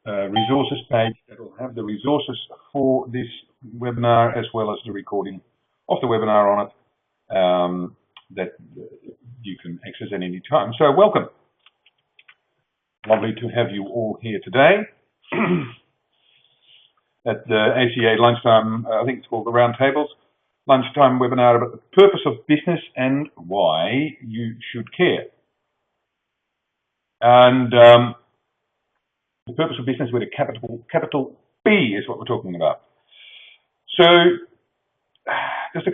resources page that will have the resources for this webinar as well as the recording of the webinar on it that you can access at any time. So welcome. Lovely to have you all here today at the ACA lunchtime, I think it's called the Roundtables, lunchtime webinar about the purpose of business and why you should care. And the purpose of business with a capital B is what we're talking about. So just a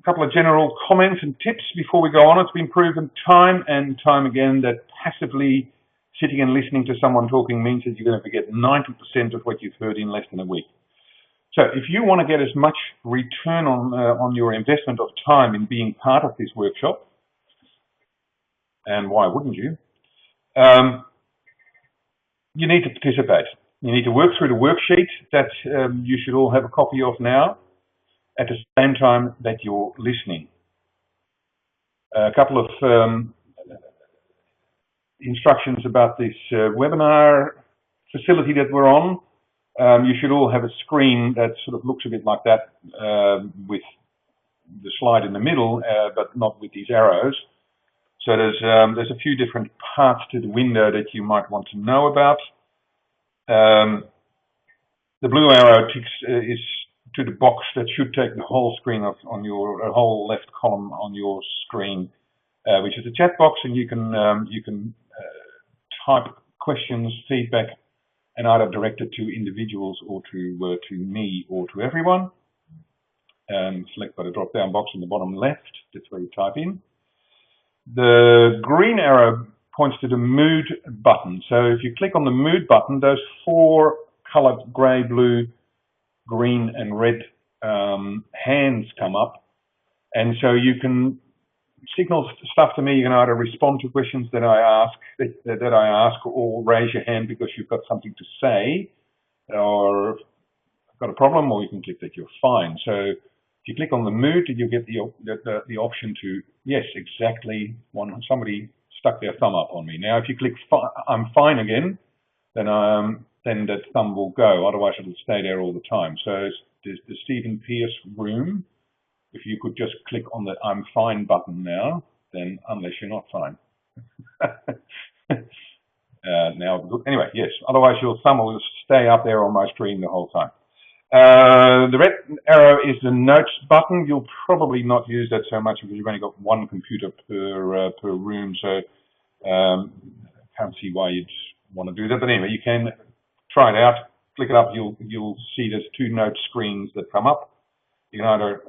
couple of general comments and tips before we go on. It's been proven time and time again that passively sitting and listening to someone talking means that you're going to forget 90% of what you've heard in less than a week. So if you want to get as much return on your investment of time in being part of this workshop, and why wouldn't you, you need to participate. You need to work through the worksheet that you should all have a copy of now at the same time that you're listening. A couple of instructions about this webinar facility that we're on. You should all have a screen that sort of looks a bit like that with the slide in the middle, but not with these arrows. So there's a few different parts to the window that you might want to know about. The blue arrow is to the box that should take the whole screen on your whole left column on your screen, which is the chat box, and you can type questions, feedback, and either direct it to individuals or to me or to everyone. Select by the drop-down box in the bottom left. That's where you type in. The green arrow points to the mood button. So if you click on the mood button, those four colored grey, blue, green, and red hands come up, and so you can signal stuff to me. You can either respond to questions that I ask, or raise your hand because you've got something to say, or got a problem, or you can click that you're fine. So if you click on the mood, you get the option to yes, exactly. Somebody stuck their thumb up on me. Now, if you click I'm fine again, then that thumb will go. Otherwise, it'll stay there all the time. So there's the Stephen Pierce room. If you could just click on the I'm fine button now, then unless you're not fine. Now, anyway, yes. Otherwise, your thumb will stay up there on my screen the whole time. The red arrow is the notes button. You'll probably not use that so much because you've only got one computer per room, so can't see why you'd want to do that. But anyway, you can try it out. Click it up. You'll see there's two note screens that come up. You can either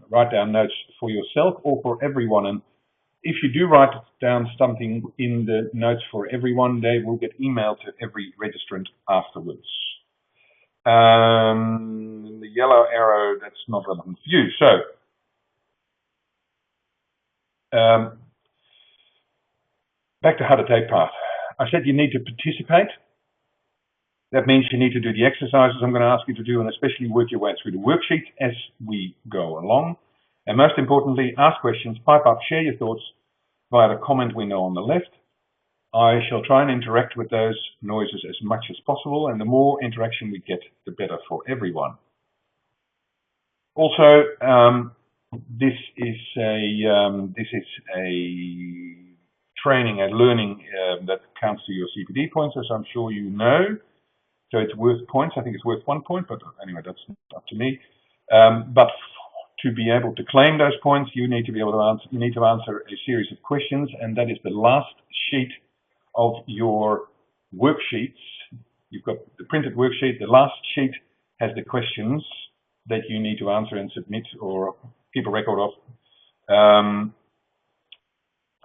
write down notes for yourself or for everyone. And if you do write down something in the notes for everyone, they will get emailed to every registrant afterwards. The yellow arrow, that's not relevant for you. So, back to how to take part. I said you need to participate. That means you need to do the exercises I'm going to ask you to do, and especially work your way through the worksheet as we go along. And most importantly, ask questions, pipe up, share your thoughts via the comment window on the left. I shall try and interact with those noises as much as possible, and the more interaction we get, the better for everyone. Also, this is a training and learning that counts to your CPD points, as I'm sure you know. So it's worth points. I think it's worth 1 point, but anyway, that's up to me. But to be able to claim those points, you need to be able to answer. You need to answer a series of questions, and that is the last sheet of your worksheets. You've got the printed worksheet. The last sheet has the questions that you need to answer and submit or keep a record of.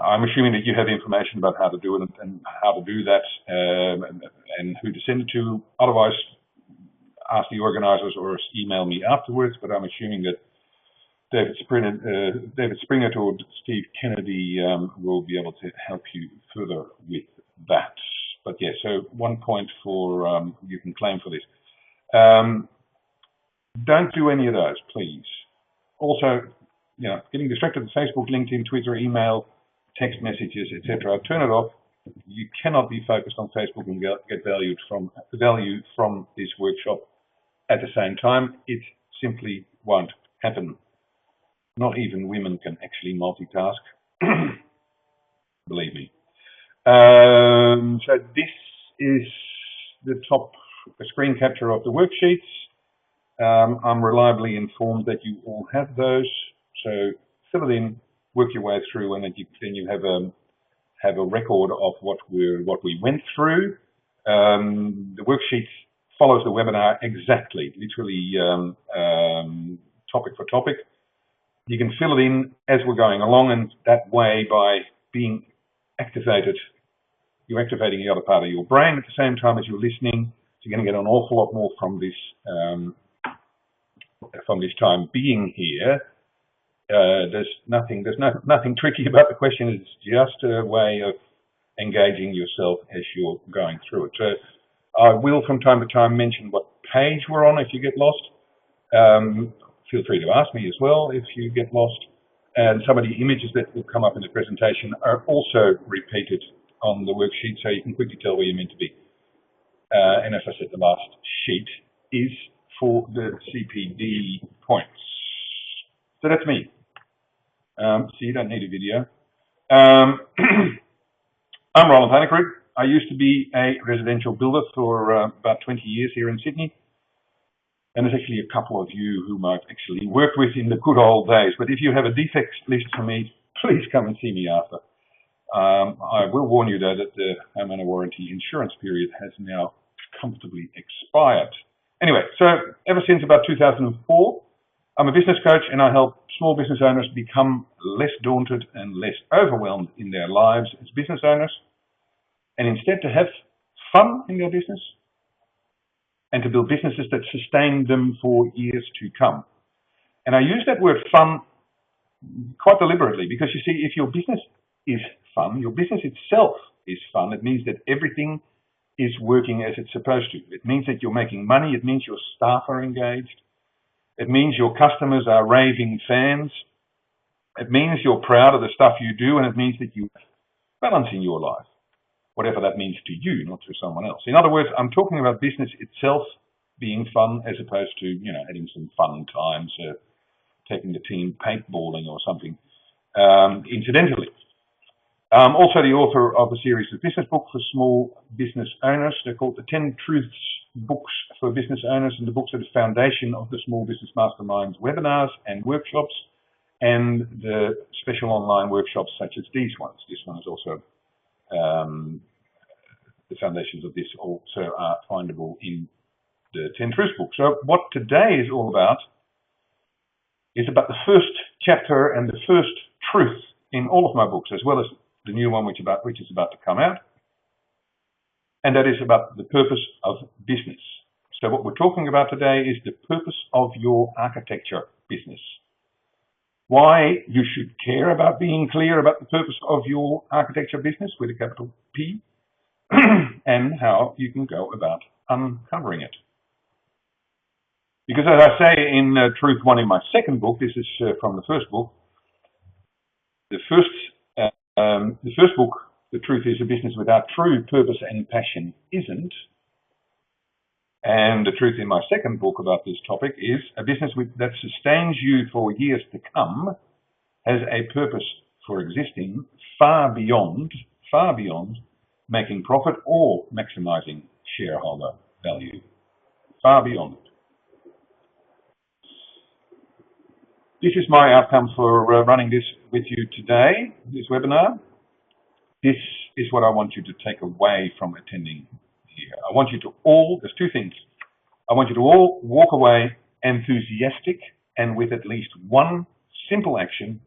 I'm assuming that you have information about how to do it and how to do that and who to send it to. Otherwise, ask the organizers or email me afterwards, but I'm assuming that David Springer or Steve Kennedy will be able to help you further with that. But yeah, so 1 point for you can claim for this. Don't do any of those, please. Also, you know, getting distracted with Facebook, LinkedIn, Twitter, email, text messages, etc. Turn it off. You cannot be focused on Facebook and get value from this workshop at the same time. It simply won't happen. Not even women can actually multitask, believe me. So this is the top screen capture of the worksheets. I'm reliably informed that you all have those, so fill it in, work your way through, and then you have a record of what we went through. The worksheet follows the webinar exactly, literally topic for topic. You can fill it in as we're going along, and that way, by being activated, you're activating the other part of your brain at the same time as you're listening. So you're going to get an awful lot more from this time being here. There's nothing tricky about the question. It's just a way of engaging yourself as you're going through it. So I will from time to time mention what page we're on if you get lost. Feel free to ask me as well if you get lost. And some of the images that will come up in the presentation are also repeated on the worksheet, so you can quickly tell where you're meant to be. And as I said, the last sheet is for the CPD points. So that's me. So you don't need a video. I'm Roland Hanekrug. I used to be a residential builder for about 20 years here in Sydney. And there's actually a couple of you whom I've actually worked with in the good old days. But if you have a defects list for me, please come and see me after. I will warn you though that the homeowner warranty insurance period has now comfortably expired. Anyway, so ever since about 2004, I'm a business coach and I help small business owners become less daunted and less overwhelmed in their lives as business owners, and instead to have fun in their business and to build businesses that sustain them for years to come. And I use that word fun quite deliberately because, you see, if your business is fun, your business itself is fun. It means that everything is working as it's supposed to. It means that you're making money. It means your staff are engaged. It means your customers are raving fans. It means you're proud of the stuff you do, and it means that you have balance in your life, whatever that means to you, not to someone else. In other words, I'm talking about business itself being fun as opposed to, you know, having some fun times, taking the team paintballing or something, incidentally. I'm also the author of a series of business books for small business owners. They're called the 10 Truths Books for Business Owners, and the books are the foundation of the Small Business Masterminds webinars and workshops, and the special online workshops such as these ones. This one is also, the foundations of this also are findable in the 10 Truths book. So what today is all about is about the first chapter and the first truth in all of my books, as well as the new one which is about to come out, and that is about the purpose of business. So what we're talking about today is the purpose of your architecture business. Why you should care about being clear about the purpose of your architecture business with a capital P, and how you can go about uncovering it. Because as I say in Truth 1 in my second book, this is from the first book, the first book, The Truth is a Business Without True Purpose and Passion Isn't. And the truth in my second book about this topic is a business that sustains you for years to come has a purpose for existing far beyond making profit or maximizing shareholder value. Far beyond it. This is my outcome for running this with you today, this webinar. This is what I want you to take away from attending here. I want you to all, there's two things. I want you to all walk away enthusiastic and with at least one simple action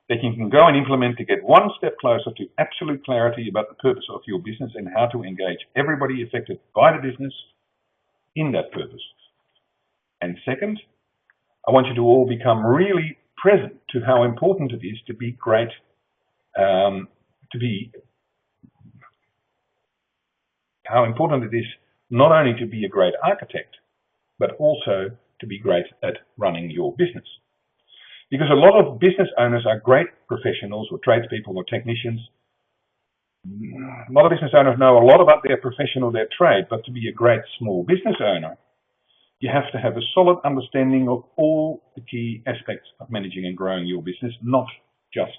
that you can go and implement to get one step closer to absolute clarity about the purpose of your business and how to engage everybody affected by the business in that purpose. And second, I want you to all become really present to how important it is to be great, how important it is not only to be a great architect, but also to be great at running your business. Because a lot of business owners are great professionals or tradespeople or technicians, A lot of business owners know a lot about their profession or their trade, but to be a great small business owner, you have to have a solid understanding of all the key aspects of managing and growing your business, not just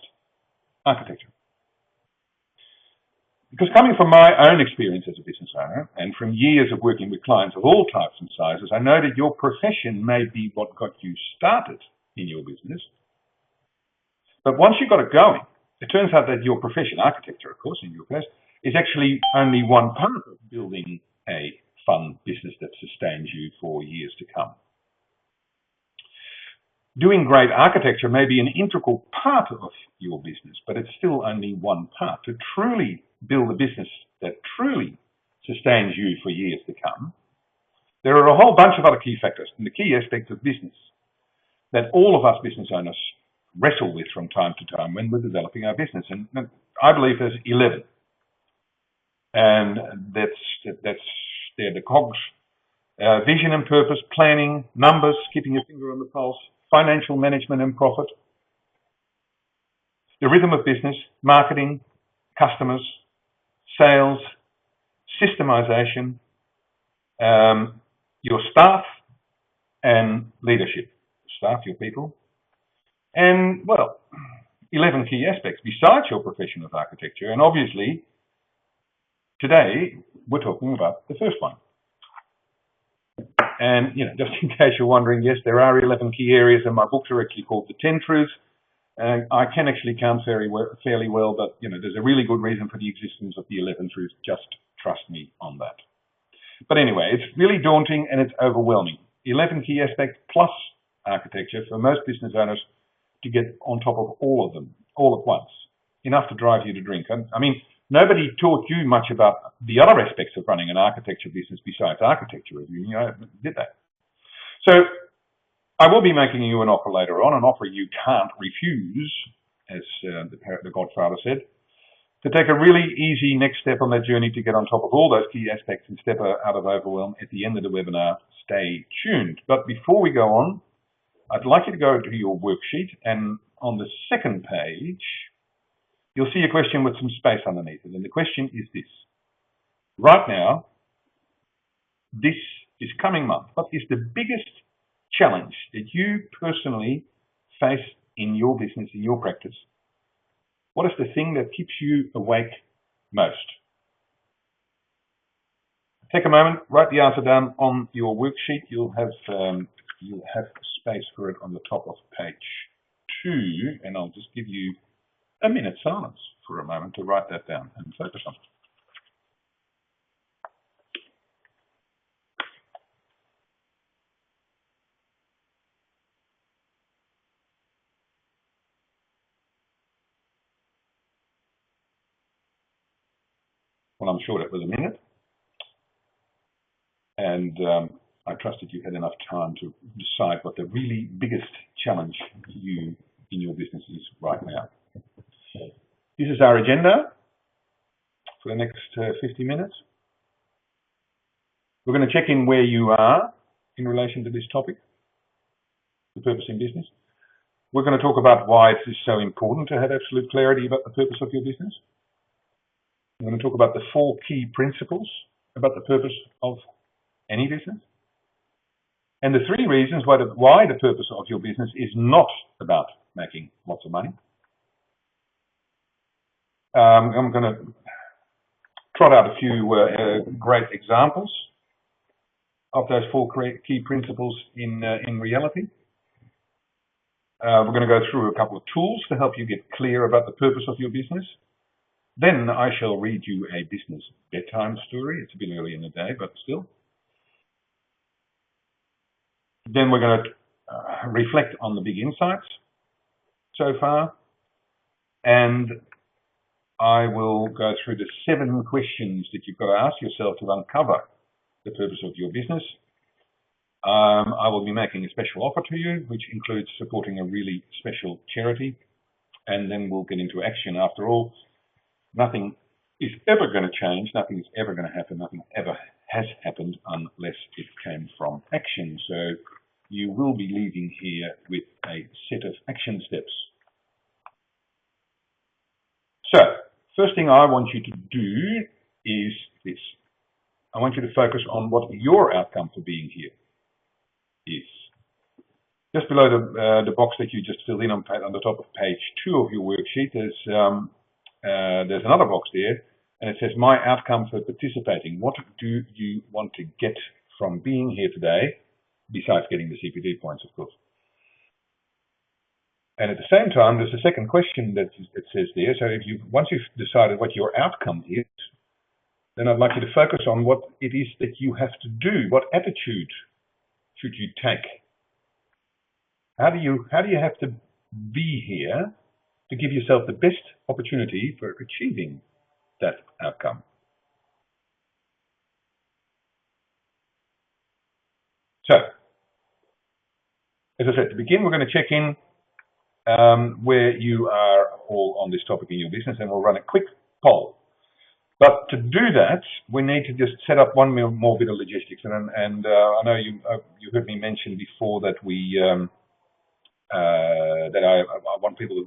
architecture. Because coming from my own experience as a business owner and from years of working with clients of all types and sizes, I know that your profession may be what got you started in your business. But once you got it going, it turns out that your profession, architecture, of course, in your case, is actually only one part of building a fun business that sustains you for years to come. Doing great architecture may be an integral part of your business, but it's still only one part. To truly build a business that truly sustains you for years to come, there are a whole bunch of other key factors and the key aspects of business that all of us business owners wrestle with from time to time when we're developing our business. And I believe there's 11. And they're the cogs: vision and purpose, planning, numbers, keeping your finger on the pulse, financial management and profit, the rhythm of business, marketing, customers, sales, systemization, your staff, and leadership. Staff, your people. And, well, 11 key aspects besides your profession of architecture. And obviously, today, we're talking about the first one. And, just in case you're wondering, yes, there are 11 key areas, and my books are actually called The 10 Truths. I can actually count fairly well, but, there's a really good reason for the existence of the 11 truths. Just trust me on that. But anyway, it's really daunting and it's overwhelming. 11 key aspects plus architecture for most business owners to get on top of all of them, all at once. Enough to drive you to drink. I mean, nobody taught you much about the other aspects of running an architecture business besides architecture, did they? So I will be making you an offer later on, an offer you can't refuse, as the Godfather said, to take a really easy next step on that journey to get on top of all those key aspects and step out of overwhelm at the end of the webinar. Stay tuned. But before we go on, I'd like you to go to your worksheet, and on the second page, you'll see a question with some space underneath it. And the question is this: right now, this coming month, what is the biggest challenge that you personally face in your business, in your practice? What is the thing that keeps you awake most? Take a moment, write the answer down on your worksheet. You'll have space for it on the top of page 2, and I'll just give you a minute's silence for a moment to write that down and focus on it. Well, I'm sure that was a minute, and I trusted you had enough time to decide what the really biggest challenge in your business is right now. This is our agenda for the next 50 minutes. We're going to check in where you are in relation to this topic, the purpose in business. We're going to talk about why it is so important to have absolute clarity about the purpose of your business. We're going to talk about the 4 key principles about the purpose of any business. And the 3 reasons why the purpose of your business is not about making lots of money. I'm going to trot out a few great examples of those 4 key principles in reality. We're going to go through a couple of tools to help you get clear about the purpose of your business. Then I shall read you a business bedtime story. It's a bit early in the day, but still. Then we're going to reflect on the big insights so far. And I will go through the 7 questions that you've got to ask yourself to uncover the purpose of your business. I will be making a special offer to you, which includes supporting a really special charity. And then we'll get into action. After all, nothing is ever going to change. Nothing is ever going to happen. Nothing ever has happened unless it came from action. So you will be leaving here with a set of action steps. So, first thing I want you to do is this. I want you to focus on what your outcome for being here is. Just below the box that you just filled in on the top of page 2 of your worksheet, there's another box there, and it says, my outcome for participating. What do you want to get from being here today, besides getting the CPD points, of course? And at the same time, there's a second question that it says there. So once you've decided what your outcome is, then I'd like you to focus on what it is that you have to do. What attitude should you take? How do you have to be here to give yourself the best opportunity for achieving that outcome? So, as I said, to begin, we're going to check in where you are all on this topic in your business, and we'll run a quick poll. But to do that, we need to just set up one more bit of logistics. And I know you heard me mention before that I want people to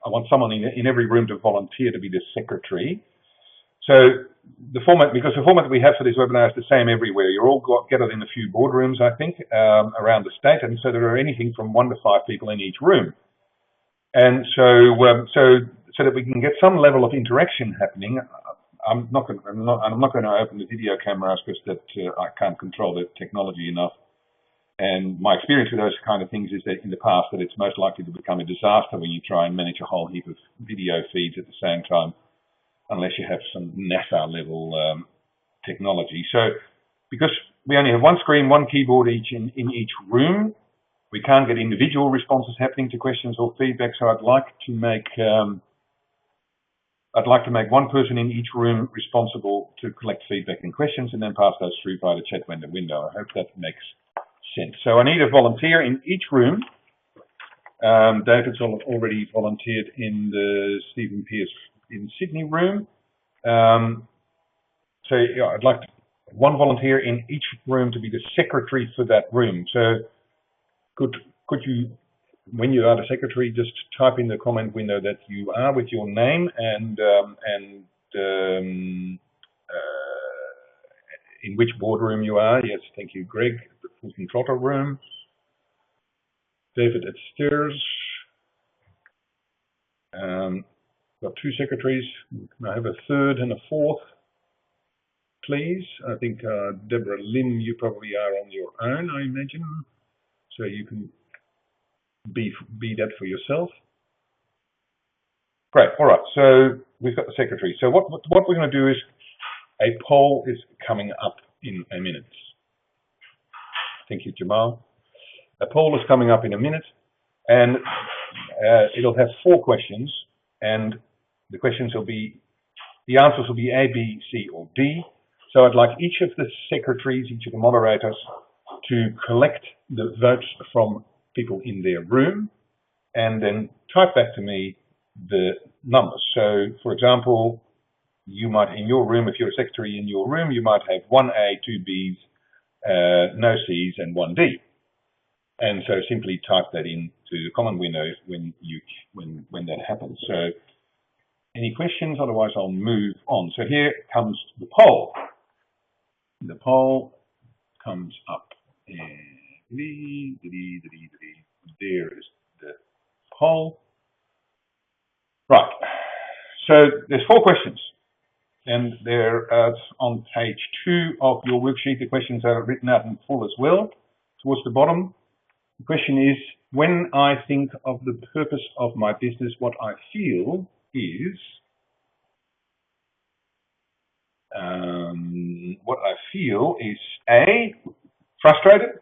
I want someone in every room to volunteer to be the secretary. So because the format we have for this webinar is the same everywhere. You're all gathered in a few boardrooms, I think, around the state, and so there are anything from 1 to 5 people in each room. And so that we can get some level of interaction happening, I'm not going to open the video cameras because I can't control the technology enough. And my experience with those kind of things is that in the past that it's most likely to become a disaster when you try and manage a whole heap of video feeds at the same time, unless you have some NASA level technology. So because we only have one screen, one keyboard in each room, we can't get individual responses happening to questions or feedback. So I'd like to make one person in each room responsible to collect feedback and questions, and then pass those through by the chat window. I hope that makes sense. So I need a volunteer in each room. David's already volunteered in the Stephen Pierce in Sydney room. So yeah, I'd like one volunteer in each room to be the secretary for that room. So could you, when you are the secretary, just type in the comment window that you are with your name and in which boardroom you are. Yes, thank you, Greg, the Fulton Trotter room. David at Stairs. Got 2 secretaries. Can I have a third and a fourth, please? I think Deborah Lim, you probably are on your own, I imagine. So you can be that for yourself. Great. All right. So we've got the secretary. So what we're going to do is a poll is coming up in a minute. Thank you, Jamal. A poll is coming up in a minute, and it'll have 4 questions, and the answers will be A, B, C, or D. So I'd like each of the secretaries, each of the moderators, to collect the votes from people in their room and then type back to me the numbers. So, for example, you might, in your room, if you're a secretary in your room, you might have 1A, 2 Bs, no Cs, and 1 D. And so simply type that into the comment window when that happens. So any questions? Otherwise, I'll move on. So here comes the poll. The poll comes up. And there is the poll. Right. So there's 4 questions, and they're on page 2 of your worksheet. The questions are written out in full as well. Towards the bottom, the question is, when I think of the purpose of my business, what I feel is, A, frustrated,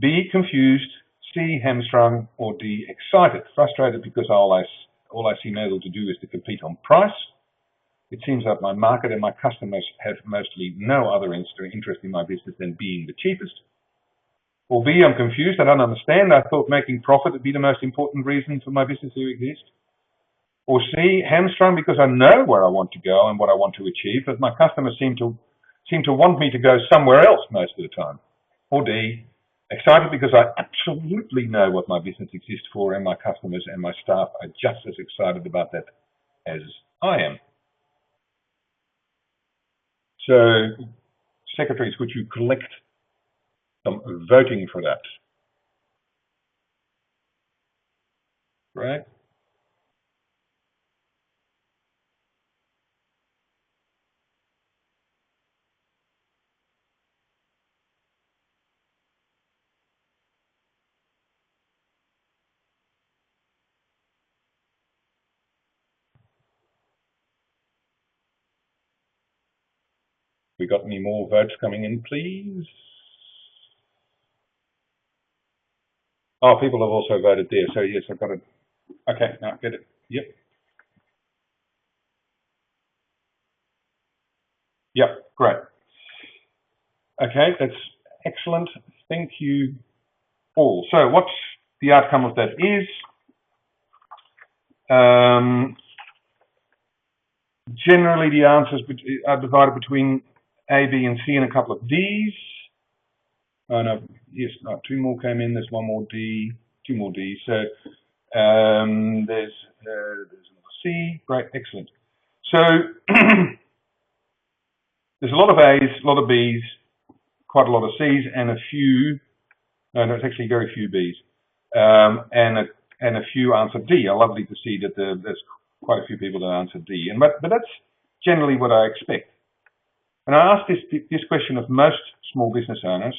B, confused, C, hamstrung, or D, excited. Frustrated because all I seem able to do is to compete on price. It seems that my market and my customers have mostly no other interest in my business than being the cheapest. Or B, I'm confused, I don't understand. I thought making profit would be the most important reason for my business to exist. Or C, hamstrung because I know where I want to go and what I want to achieve, but my customers seem to want me to go somewhere else most of the time. Or D, excited because I absolutely know what my business exists for, and my customers and my staff are just as excited about that as I am. So, secretaries, would you collect some voting for that? Right? We got any more votes coming in, please? Oh, people have also voted there. So yes, I've got it. Okay, now get it. Yep. Yep, great. Okay, that's excellent. Thank you all. So what the outcome of that is, generally the answers are divided between A, B, and C and a couple of Ds. Oh no, yes, no, two more came in. There's one more D, two more Ds. So there's another C. Great, excellent. So there's a lot of A's, a lot of B's, quite a lot of C's, and a few. No, it's actually very few B's, and a few answered D. Lovely to see that there's quite a few people that answered D. But that's generally what I expect. And I asked this question of most small business owners.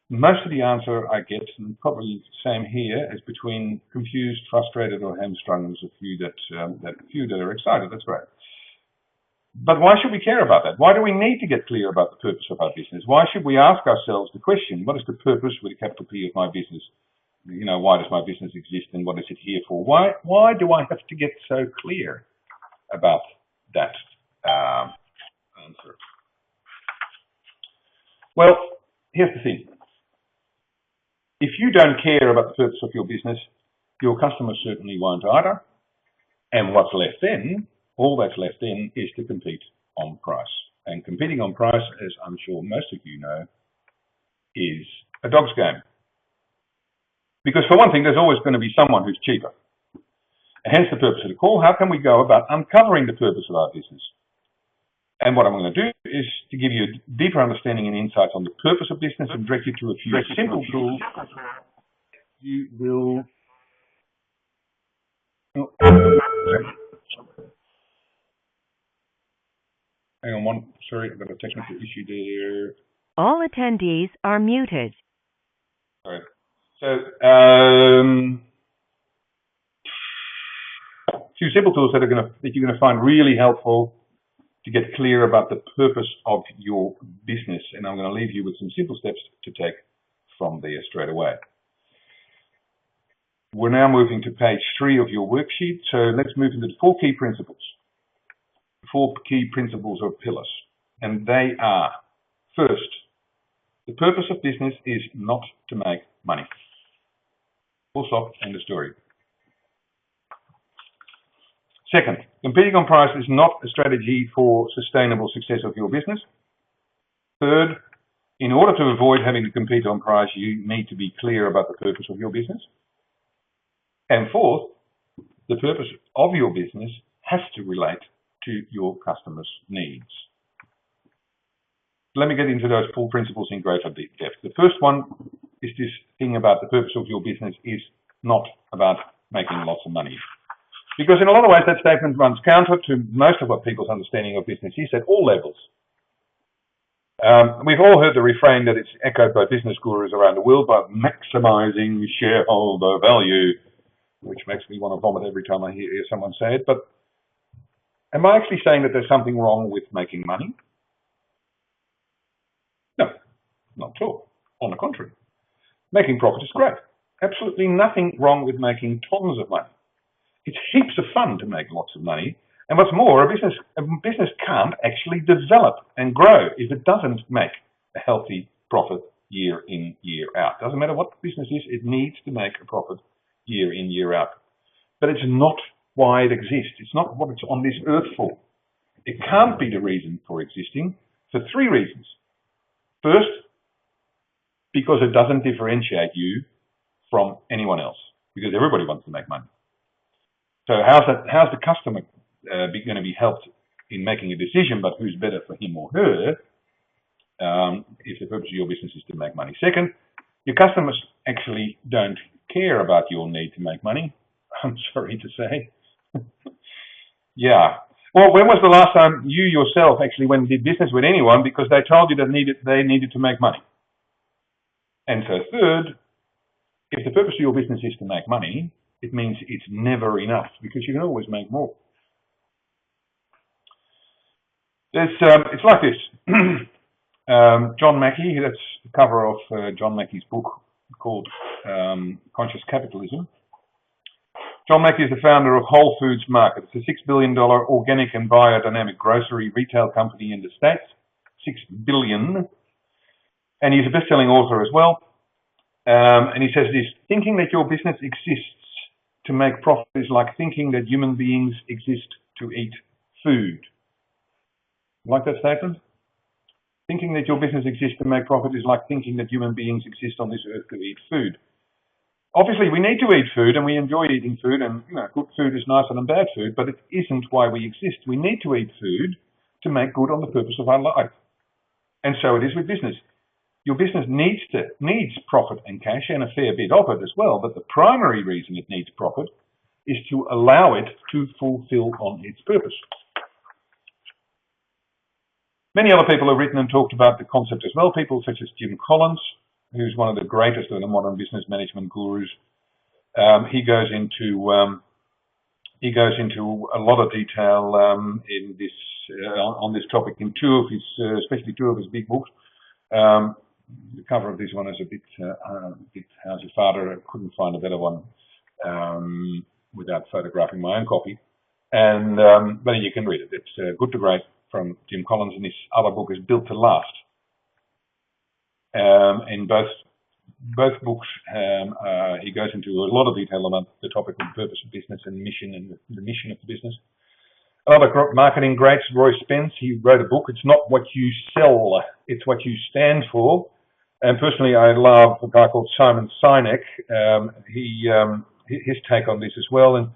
Most of the answer I get, and probably the same here, is between confused, frustrated, or hamstrung. There's a few that are excited. That's great. But why should we care about that? Why do we need to get clear about the purpose of our business? Why should we ask ourselves the question, what is the purpose with a capital P of my business? You know, why does my business exist and what is it here for? Why do I have to get so clear about that answer? Well, here's the thing. If you don't care about the purpose of your business, your customers certainly won't either. And what's left then, all that's left then, is to compete on price. And competing on price, as I'm sure most of you know, is a dog's game. Because for one thing, there's always going to be someone who's cheaper. And hence the purpose of the call. How can we go about uncovering the purpose of our business? And what I'm going to do is to give you a deeper understanding and insights on the purpose of business and direct you to a few simple tools. You will... Oh. Hang on one, sorry, I've got a technical issue there. All attendees are muted. Sorry. So, a few simple tools that you're going to find really helpful to get clear about the purpose of your business. And I'm going to leave you with some simple steps to take from there straight away. We're now moving to page 3 of your worksheet. So let's move into the 4 key principles. 4 key principles or pillars. And they are, first, the purpose of business is not to make money. Full stop, end of story. Second, competing on price is not a strategy for sustainable success of your business. Third, in order to avoid having to compete on price, you need to be clear about the purpose of your business. And fourth, the purpose of your business has to relate to your customers' needs. Let me get into those 4 principles in greater depth. The first one is this thing about the purpose of your business is not about making lots of money. Because in a lot of ways, that statement runs counter to most of what people's understanding of business is at all levels. We've all heard the refrain that it's echoed by business gurus around the world about maximizing shareholder value, which makes me want to vomit every time I hear someone say it. But am I actually saying that there's something wrong with making money? No, not at all. On the contrary, making profit is great. Absolutely nothing wrong with making tons of money. It's heaps of fun to make lots of money. And what's more, a business can't actually develop and grow if it doesn't make a healthy profit year in, year out. Doesn't matter what the business is, it needs to make a profit year in, year out. But it's not why it exists. It's not what it's on this earth for. It can't be the reason for existing for 3 reasons. First, because it doesn't differentiate you from anyone else, because everybody wants to make money. So how's the customer going to be helped in making a decision about who's better for him or her if the purpose of your business is to make money? Second, your customers actually don't care about your need to make money. I'm sorry to say. Yeah. Well, when was the last time you yourself actually went and did business with anyone because they told you that they needed to make money? And so third, if the purpose of your business is to make money, it means it's never enough because you can always make more. It's like this. John Mackey, that's the cover of John Mackey's book called Conscious Capitalism. John Mackey is the founder of Whole Foods Market. It's a $6 billion organic and biodynamic grocery retail company in the States. $6 billion. And he's a best-selling author as well. And he says this: thinking that your business exists to make profit is like thinking that human beings exist to eat food. Like that statement? Thinking that your business exists to make profit is like thinking that human beings exist on this earth to eat food. Obviously, we need to eat food, and we enjoy eating food, and good food is nicer than bad food, but it isn't why we exist. We need to eat food to make good on the purpose of our life. And so it is with business. Your business needs profit and cash, and a fair bit of it as well, but the primary reason it needs profit is to allow it to fulfill on its purpose. Many other people have written and talked about the concept as well, people such as Jim Collins, who's one of the greatest of the modern business management gurus. He goes into a lot of detail in this on this topic in especially two of his big books. The cover of this one is a bit how's your father? I couldn't find a better one without photographing my own copy. And but you can read it. It's Good to Great from Jim Collins, and his other book is Built to Last. In both books, he goes into a lot of detail about the topic of purpose of business and mission and the mission of the business. Another marketing great, Roy Spence, he wrote a book. It's not what you sell, it's what you stand for. And personally, I love a guy called Simon Sinek. His take on this as well, and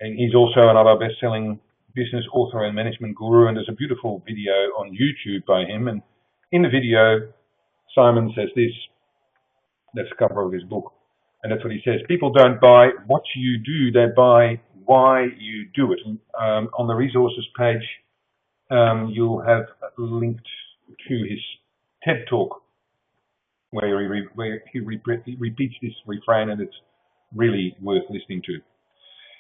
he's also another best-selling business author and management guru. And there's a beautiful video on YouTube by him. And in the video, Simon says this. That's the cover of his book, and that's what he says: people don't buy what you do; they buy why you do it. On the resources page, you'll have linked to his TED Talk, where he repeats this refrain, and it's really worth listening to.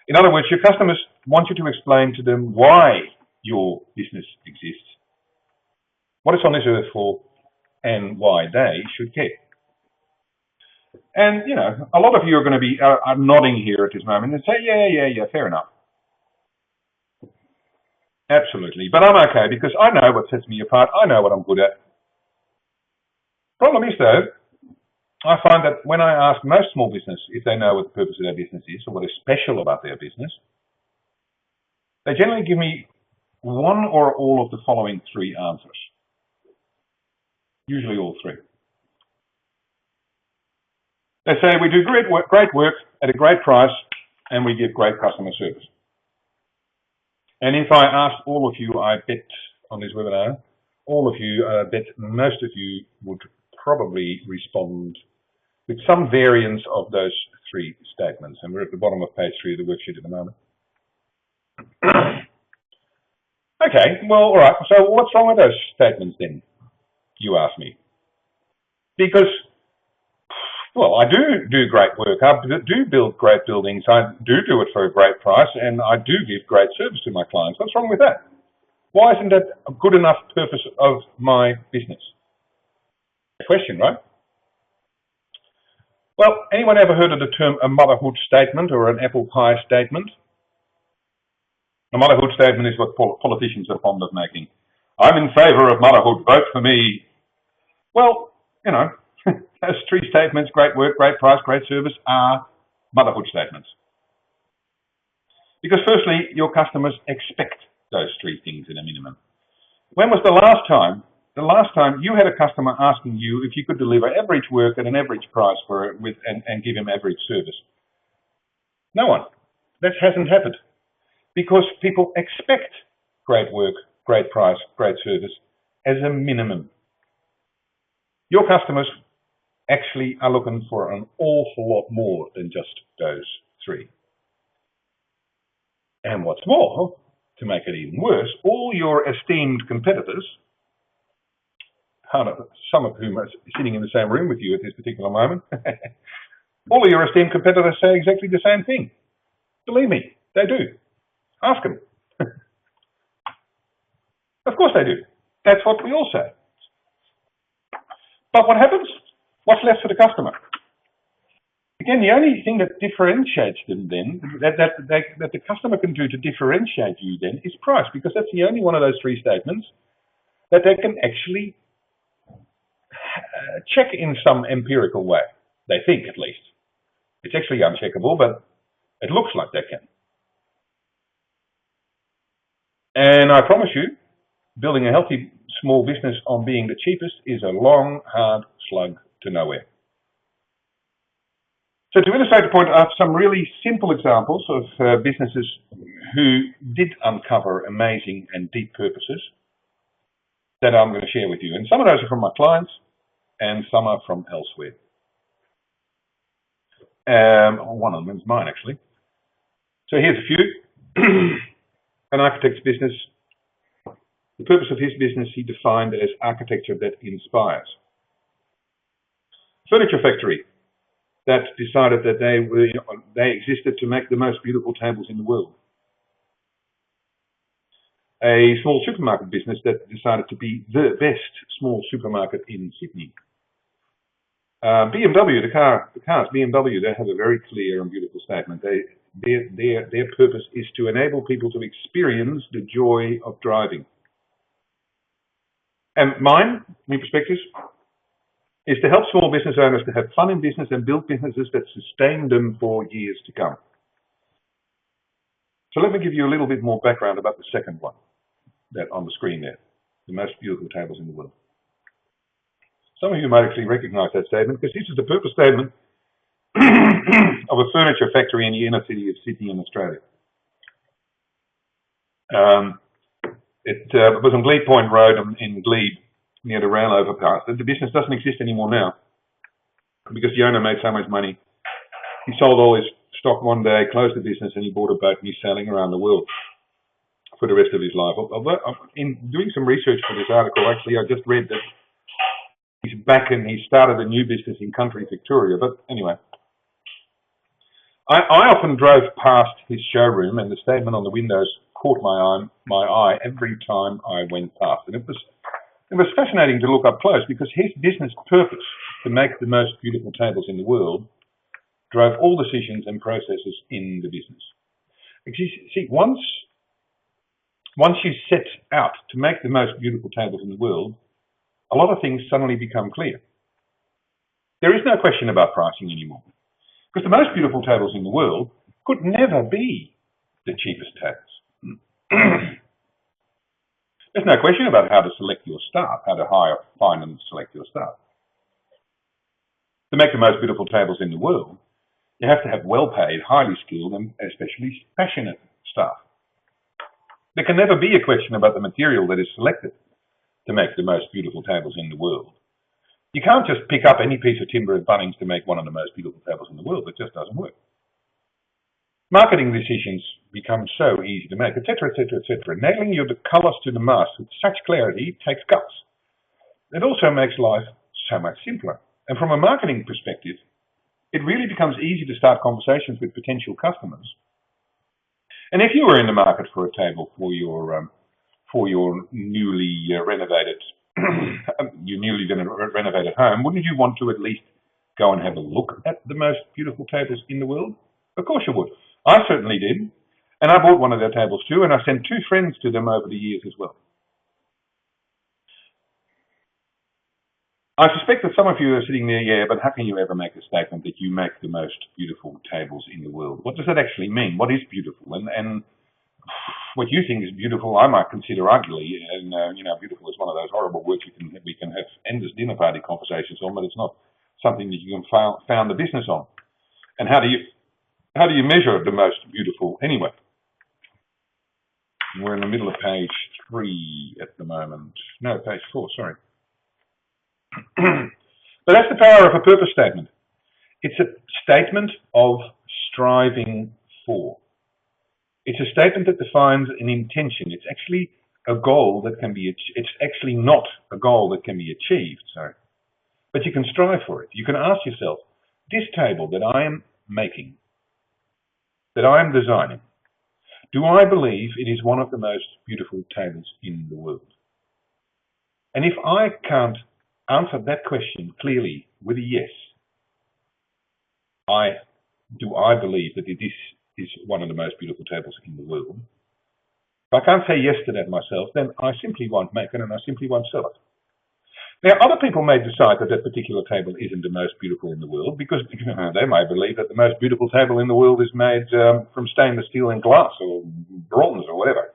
In other words, your customers want you to explain to them why your business exists, what it's on this earth for, and why they should care. And, a lot of you are going to be are nodding here at this moment and say, yeah, fair enough. Absolutely. But I'm okay because I know what sets me apart. I know what I'm good at. Problem is, though, I find that when I ask most small business if they know what the purpose of their business is or what is special about their business, they generally give me one or all of the following three answers. Usually all three. They say we do great work at a great price and we give great customer service. And if I asked all of you, I bet on this webinar, all of you, I bet most of you would probably respond with some variance of those three statements. And we're at the bottom of page 3 of the worksheet at the moment. Okay, well, all right. So what's wrong with those statements then, you ask me? Because, well, I do great work. I do build great buildings. I do it for a great price, and I do give great service to my clients. What's wrong with that? Why isn't that a good enough purpose of my business? A question, right? Well, anyone ever heard of the term a motherhood statement or an apple pie statement? A motherhood statement is what politicians are fond of making. I'm in favour of motherhood, vote for me. Well, those three statements, great work, great price, great service, are motherhood statements. Because firstly, your customers expect those three things at a minimum. When was the last time you had a customer asking you if you could deliver average work at an average price and give him average service? No one. That hasn't happened. because people expect great work, great price, great service as a minimum. Your customers actually are looking for an awful lot more than just those three. And what's more, to make it even worse, all your esteemed competitors, some of whom are sitting in the same room with you at this particular moment, all of your esteemed competitors say exactly the same thing. Believe me, they do. Ask them. Of course they do. That's what we all say. But what happens? What's left for the customer? Again, the only thing that differentiates them then, that the customer can do to differentiate you then, is price, because that's the only one of those three statements that they can actually check in some empirical way. They think, at least. It's actually uncheckable, but it looks like they can. And I promise you, building a healthy small business on being the cheapest is a long, hard slug to nowhere. So to illustrate the point, I have some really simple examples of businesses who did uncover amazing and deep purposes that I'm going to share with you. And some of those are from my clients and some are from elsewhere. One of them is mine, actually. So here's a few. An architect's business. The purpose of his business he defined as architecture that inspires. Furniture factory that decided that they existed to make the most beautiful tables in the world. A small supermarket business that decided to be the best small supermarket in Sydney. BMW, the cars, BMW, they have a very clear and beautiful statement. Their purpose is to enable people to experience the joy of driving. And mine, new perspectives, is to help small business owners to have fun in business and build businesses that sustain them for years to come. So let me give you a little bit more background about the second one, that on the screen there, the most beautiful tables in the world. Some of you might actually recognize that statement because this is the purpose statement of a furniture factory in the inner city of Sydney in Australia. It was on Glebe Point Road in Glebe, near the rail overpass. The business doesn't exist anymore now because the owner made so much money. He sold all his stock one day, closed the business, and he bought a boat and he's sailing around the world for the rest of his life. In doing some research for this article, actually, I just read that he's back and he started a new business in country Victoria. But anyway, I often drove past his showroom and the statement on the windows caught my eye every time I went past. And it was fascinating to look up close because his business purpose to make the most beautiful tables in the world drove all decisions and processes in the business. See, once you set out to make the most beautiful tables in the world, a lot of things suddenly become clear. There is no question about pricing anymore because the most beautiful tables in the world could never be the cheapest tables. There's no question about how to select your staff, how to hire, find and select your staff. To make the most beautiful tables in the world, you have to have well-paid, highly skilled and especially passionate staff. There can never be a question about the material that is selected to make the most beautiful tables in the world. You can't just pick up any piece of timber at Bunnings to make one of the most beautiful tables in the world. It just doesn't work. Marketing decisions become so easy to make, etc., etc., etc. Nailing your colours to the mast with such clarity takes guts. It also makes life so much simpler. And from a marketing perspective, it really becomes easy to start conversations with potential customers. And if you were in the market for a table for your newly renovated home, wouldn't you want to at least go and have a look at the most beautiful tables in the world? Of course you would. I certainly did. And I bought one of their tables too, and I sent 2 friends to them over the years as well. I suspect that some of you are sitting there, yeah, but how can you ever make a statement that you make the most beautiful tables in the world? What does that actually mean? What is beautiful? And what you think is beautiful, I might consider ugly. And, beautiful is one of those horrible words we can have endless dinner party conversations on, but it's not something that you can found a business on. And how do you measure the most beautiful anyway? We're in the middle of page 3 at the moment. No, page 4, sorry. But that's the power of a purpose statement. It's a statement of striving for. It's a statement that defines an intention. It's actually a goal that can be, it's actually not a goal that can be achieved, sorry. But you can strive for it. You can ask yourself, this table that I am making, that I am designing, do I believe it is one of the most beautiful tables in the world? And if I can't answer that question clearly with a yes, do I believe that this is one of the most beautiful tables in the world? If I can't say yes to that myself, then I simply won't make it and I simply won't sell it. Now, other people may decide that that particular table isn't the most beautiful in the world because they may believe that the most beautiful table in the world is made from stainless steel and glass or bronze or whatever,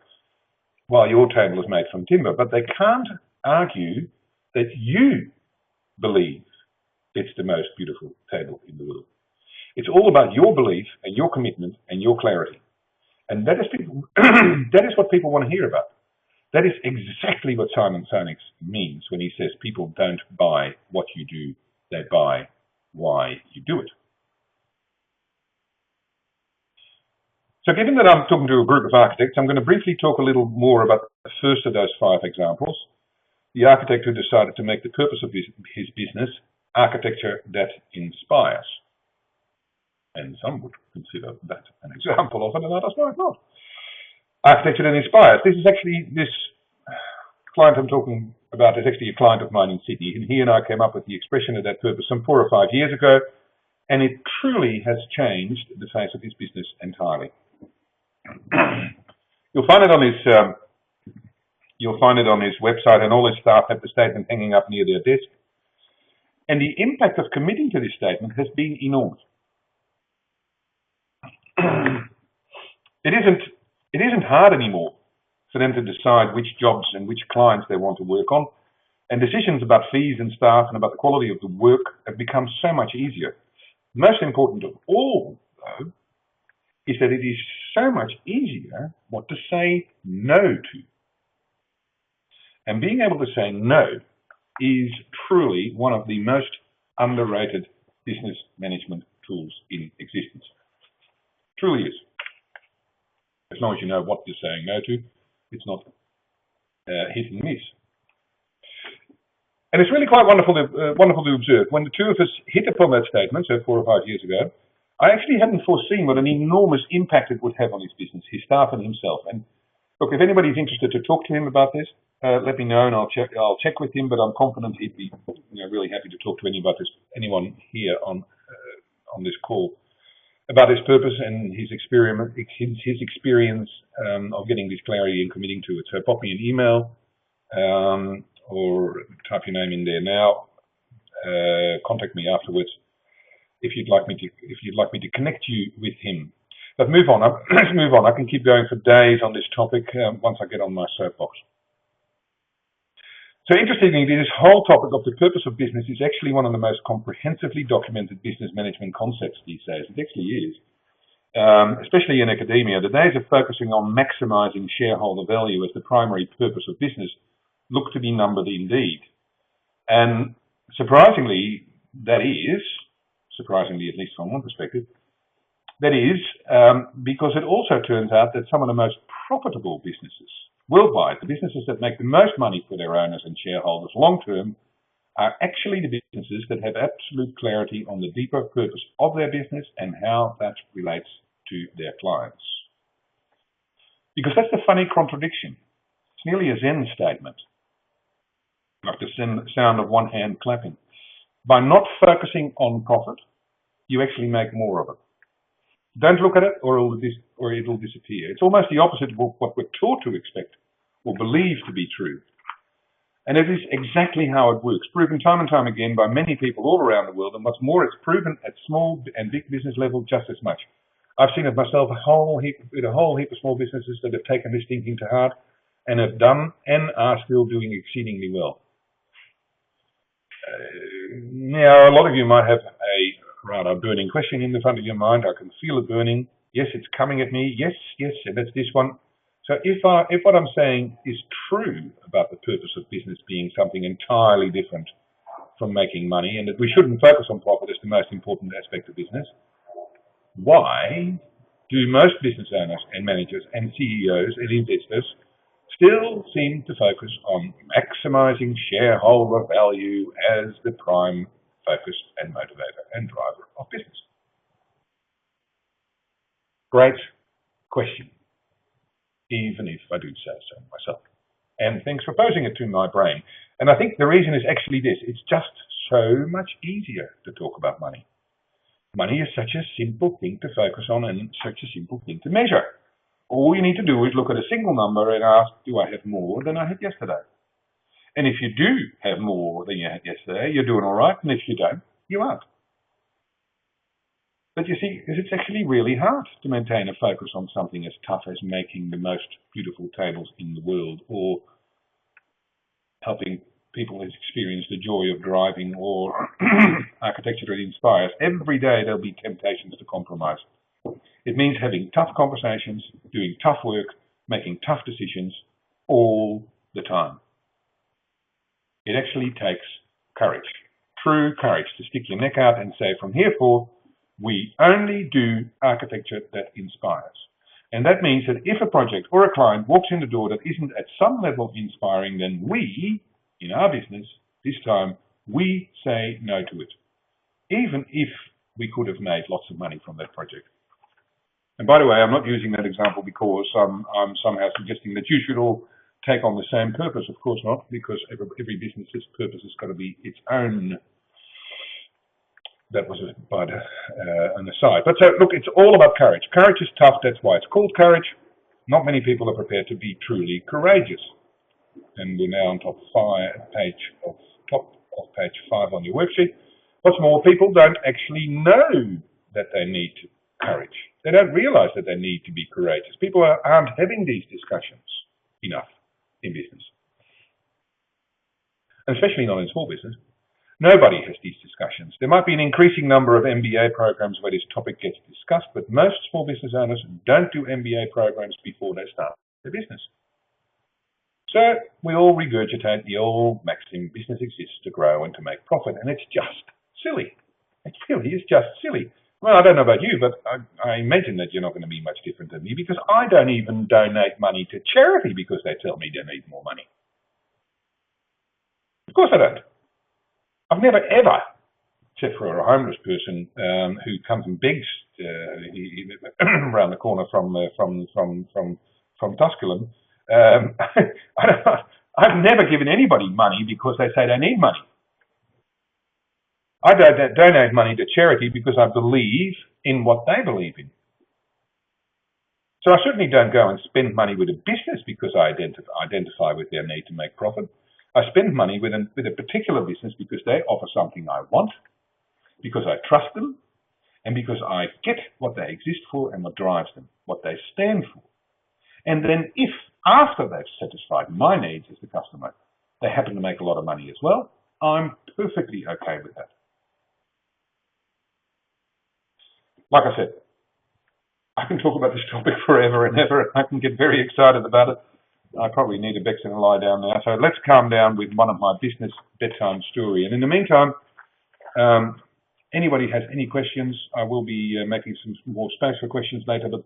while your table is made from timber. But they can't argue that you believe it's the most beautiful table in the world. It's all about your belief and your commitment and your clarity. And that is what people want to hear about. That is exactly what Simon Sinek means when he says people don't buy what you do, they buy why you do it. So given that I'm talking to a group of architects, I'm going to briefly talk a little more about the first of those 5 examples, the architect who decided to make the purpose of his business architecture that inspires. And some would consider that an example of it, and others might not. Architecture that inspires. This client I'm talking about is actually a client of mine in Sydney, and he and I came up with the expression of that purpose some 4 or 5 years ago, and it truly has changed the face of his business entirely. You'll find it on his website, and all his staff have the statement hanging up near their desk. And the impact of committing to this statement has been enormous. It isn't hard anymore for them to decide which jobs and which clients they want to work on, and decisions about fees and staff and about the quality of the work have become so much easier. Most important of all, though, is that it is so much easier what to say no to. And being able to say no is truly one of the most underrated business management tools in existence. Truly is. As long as you know what you're saying no to, it's not hit and miss. And it's really quite wonderful to observe. When the 2 of us hit upon that statement, so 4 or 5 years ago, I actually hadn't foreseen what an enormous impact it would have on his business, his staff and himself. And look, if anybody's interested to talk to him about this, let me know and I'll check with him, but I'm confident he'd be really happy to talk to anyone here on this call about his purpose and his experience of getting this clarity and committing to it. So pop me an email or type your name in there now. Contact me afterwards if you'd like me to connect you with him. But move on. Let's move on. I can keep going for days on this topic once I get on my soapbox. So interestingly, this whole topic of the purpose of business is actually one of the most comprehensively documented business management concepts these days. It actually is. Especially in academia, the days of focusing on maximizing shareholder value as the primary purpose of business look to be numbered indeed. And surprisingly, at least from one perspective, that is because it also turns out that some of the most profitable businesses worldwide, the businesses that make the most money for their owners and shareholders long term, are actually the businesses that have absolute clarity on the deeper purpose of their business and how that relates to their clients. Because that's the funny contradiction. It's nearly a Zen statement, like the sound of one hand clapping. By not focusing on profit, you actually make more of it. Don't look at it or it'll disappear. It's almost the opposite of what we're taught to expect or believe to be true. And it is exactly how it works, proven time and time again by many people all around the world. And what's more, it's proven at small and big business level just as much. I've seen it myself with a whole heap of small businesses that have taken this thinking to heart and have done and are still doing exceedingly well. Now, a lot of you might have a rather burning question in the front of your mind. I can feel it burning. Yes, it's coming at me. Yes, and that's this one. So if what I'm saying is true about the purpose of business being something entirely different from making money, and that we shouldn't focus on profit as the most important aspect of business, why do most business owners and managers and CEOs and investors still seem to focus on maximizing shareholder value as the prime focus and motivator and driver of business? Great question, even if I do say so myself. And thanks for posing it to my brain. And I think the reason is actually this: it's just so much easier to talk about money. Money is such a simple thing to focus on and such a simple thing to measure. All you need to do is look at a single number and ask, do I have more than I had yesterday? And if you do have more than you had yesterday, you're doing all right. And if you don't, you aren't. But you see, it's actually really hard to maintain a focus on something as tough as making the most beautiful tables in the world, or helping people experience the joy of driving, or architecture that inspires. Every day there'll be temptations to compromise. It means having tough conversations, doing tough work, making tough decisions all the time. It actually takes courage, true courage, to stick your neck out and say, from here forth, we only do architecture that inspires. And that means that if a project or a client walks in the door that isn't at some level inspiring, then we, in our business, this time, we say no to it, even if we could have made lots of money from that project. And by the way, I'm not using that example because I'm somehow suggesting that you should all take on the same purpose. Of course not, because every business's purpose has got to be its own. That was an aside. But so, look, it's all about courage. Courage is tough. That's why it's called courage. Not many people are prepared to be truly courageous. And we're now on top of page 5 on your worksheet. What's more, people don't actually know that they need courage. They don't realize that they need to be courageous. People aren't having these discussions enough in business, and especially not in small business. Nobody has these discussions. There might be an increasing number of MBA programs where this topic gets discussed, but most small business owners don't do MBA programs before they start their business. So we all regurgitate the old maxim, business exists to grow and to make profit, and it's just silly. It really is just silly. Well, I don't know about you, but I imagine that you're not going to be much different than me, because I don't even donate money to charity because they tell me they need more money. Of course I don't. I've never ever, except for a homeless person who comes and begs around the corner from Tusculum, I've never given anybody money because they say they need money. I donate money to charity because I believe in what they believe in. So I certainly don't go and spend money with a business because I identify with their need to make profit. I spend money with a particular business because they offer something I want, because I trust them, and because I get what they exist for and what drives them, what they stand for. And then if, after they've satisfied my needs as the customer, they happen to make a lot of money as well, I'm perfectly okay with that. Like I said, I can talk about this topic forever and ever. I can get very excited about it. I probably need a Bex and a lie down now. So let's calm down with one of my business bedtime story. And in the meantime, anybody has any questions, I will be making some more space for questions later, but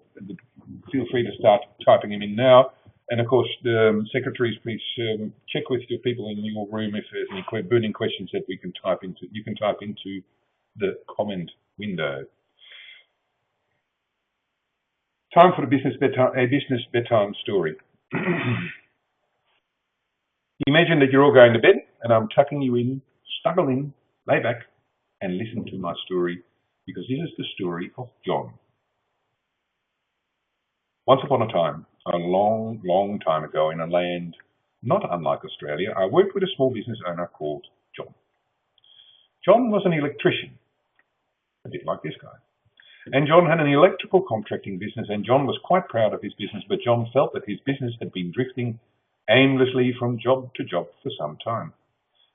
feel free to start typing them in now. And of course, the secretaries, please check with your people in your room if there's any burning questions that we can type into. You can type into the comment window. Time for a business bedtime story. Imagine that you're all going to bed and I'm tucking you in, snuggle in, lay back and listen to my story, because this is the story of John. Once upon a time, a long, long time ago, in a land not unlike Australia, I worked with a small business owner called John. John was an electrician, a bit like this guy. And John had an electrical contracting business, and John was quite proud of his business, but John felt that his business had been drifting aimlessly from job to job for some time.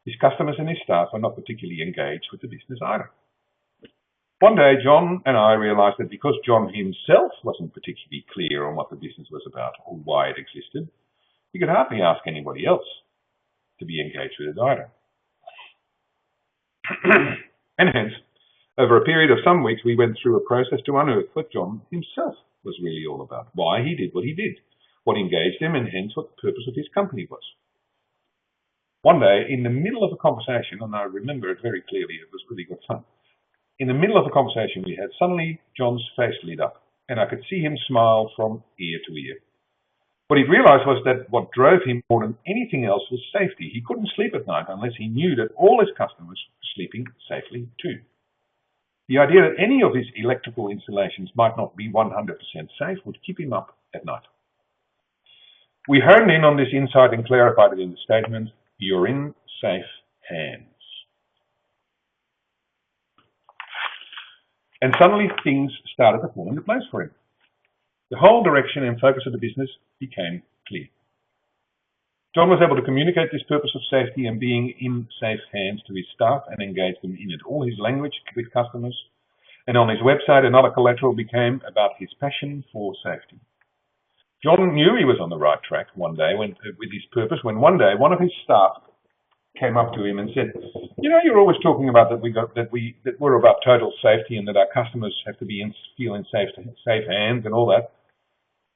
His customers and his staff were not particularly engaged with the business either. One day, John and I realized that because John himself wasn't particularly clear on what the business was about or why it existed, he could hardly ask anybody else to be engaged with it either. And hence, over a period of some weeks, we went through a process to unearth what John himself was really all about, why he did what he did, what engaged him, and hence what the purpose of his company was. One day, in the middle of a conversation, and I remember it very clearly, it was really good fun. In the middle of a conversation we had, suddenly John's face lit up, and I could see him smile from ear to ear. What he realized was that what drove him more than anything else was safety. He couldn't sleep at night unless he knew that all his customers were sleeping safely too. The idea that any of his electrical installations might not be 100% safe would keep him up at night. We honed in on this insight and clarified it in the statement, "You're in safe hands." And suddenly things started to fall into place for him. The whole direction and focus of the business became clear. John was able to communicate this purpose of safety and being in safe hands to his staff and engage them in it. All his language with customers and on his website and other collateral became about his passion for safety. John knew he was on the right track one day with his purpose when one day one of his staff came up to him and said, "You know, you're always talking about that we're about total safety and that our customers have to feel in safe hands and all that.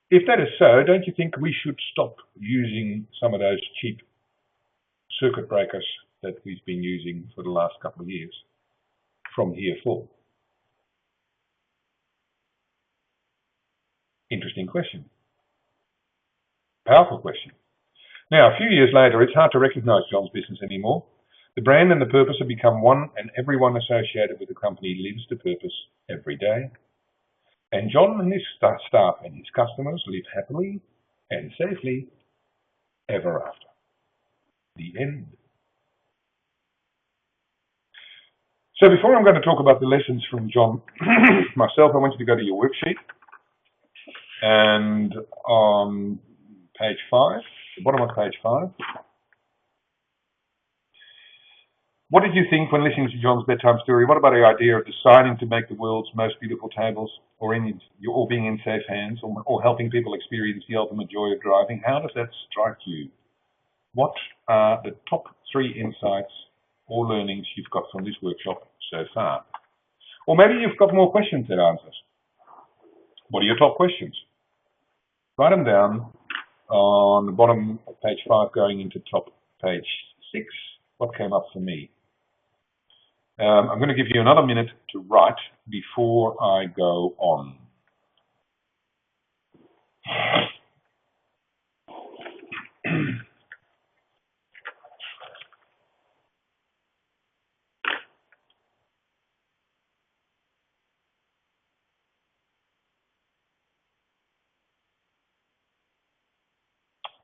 If that is so, don't you think we should stop using some of those cheap circuit breakers that we've been using for the last couple of years from here forward?" Interesting question. Powerful question. Now, a few years later, it's hard to recognize John's business anymore. The brand and the purpose have become one, and everyone associated with the company lives the purpose every day. And John and his staff and his customers live happily and safely ever after. The end. So before I'm going to talk about the lessons from John myself, I want you to go to your worksheet. And on page 5, the bottom of page 5, what did you think when listening to John's bedtime story? What about the idea of deciding to make the world's most beautiful tables, or being in safe hands, or helping people experience the ultimate joy of driving? How does that strike you? What are the top 3 insights or learnings you've got from this workshop so far? Or maybe you've got more questions than answers. What are your top questions? Write them down on the bottom of page 5 going into top page 6. What came up for me? I'm going to give you another minute to write before I go on.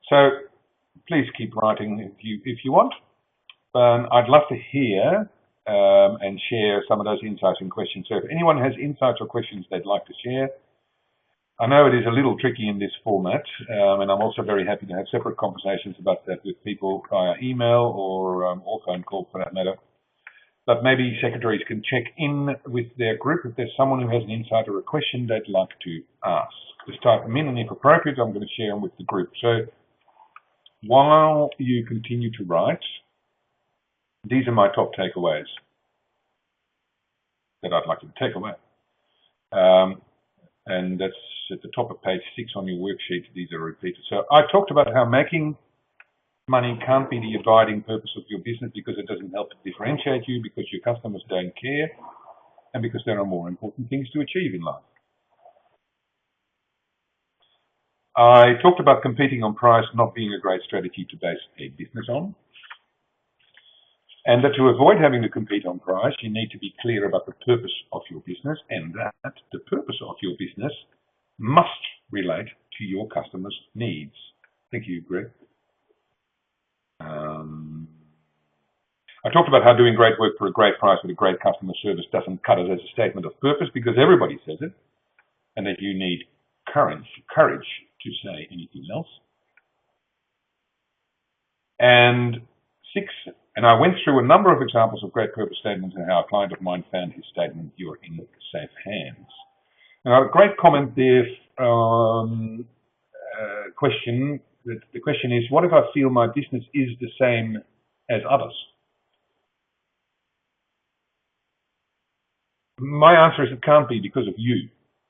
So please keep writing if you want. I'd love to hear and share some of those insights and questions. So if anyone has insights or questions they'd like to share, I know it is a little tricky in this format, and I'm also very happy to have separate conversations about that with people via email or phone call for that matter. But maybe secretaries can check in with their group if there's someone who has an insight or a question they'd like to ask. Just type them in, and if appropriate, I'm going to share them with the group. So while you continue to write, these are my top takeaways that I'd like you to take away. And that's at the top of page 6 on your worksheet. These are repeated. So I talked about how making money can't be the abiding purpose of your business because it doesn't help to differentiate you, because your customers don't care, and because there are more important things to achieve in life. I talked about competing on price not being a great strategy to base a business on, and that to avoid having to compete on price, you need to be clear about the purpose of your business, and that the purpose of your business must relate to your customers' needs. Thank you, Greg. I talked about how doing great work for a great price with a great customer service doesn't cut it as a statement of purpose because everybody says it, and that you need courage to say anything else. And 6, And I went through a number of examples of great purpose statements and how a client of mine found his statement, "You're in safe hands." Now, a great comment there, question. The question is, what if I feel my business is the same as others? My answer is it can't be because of you,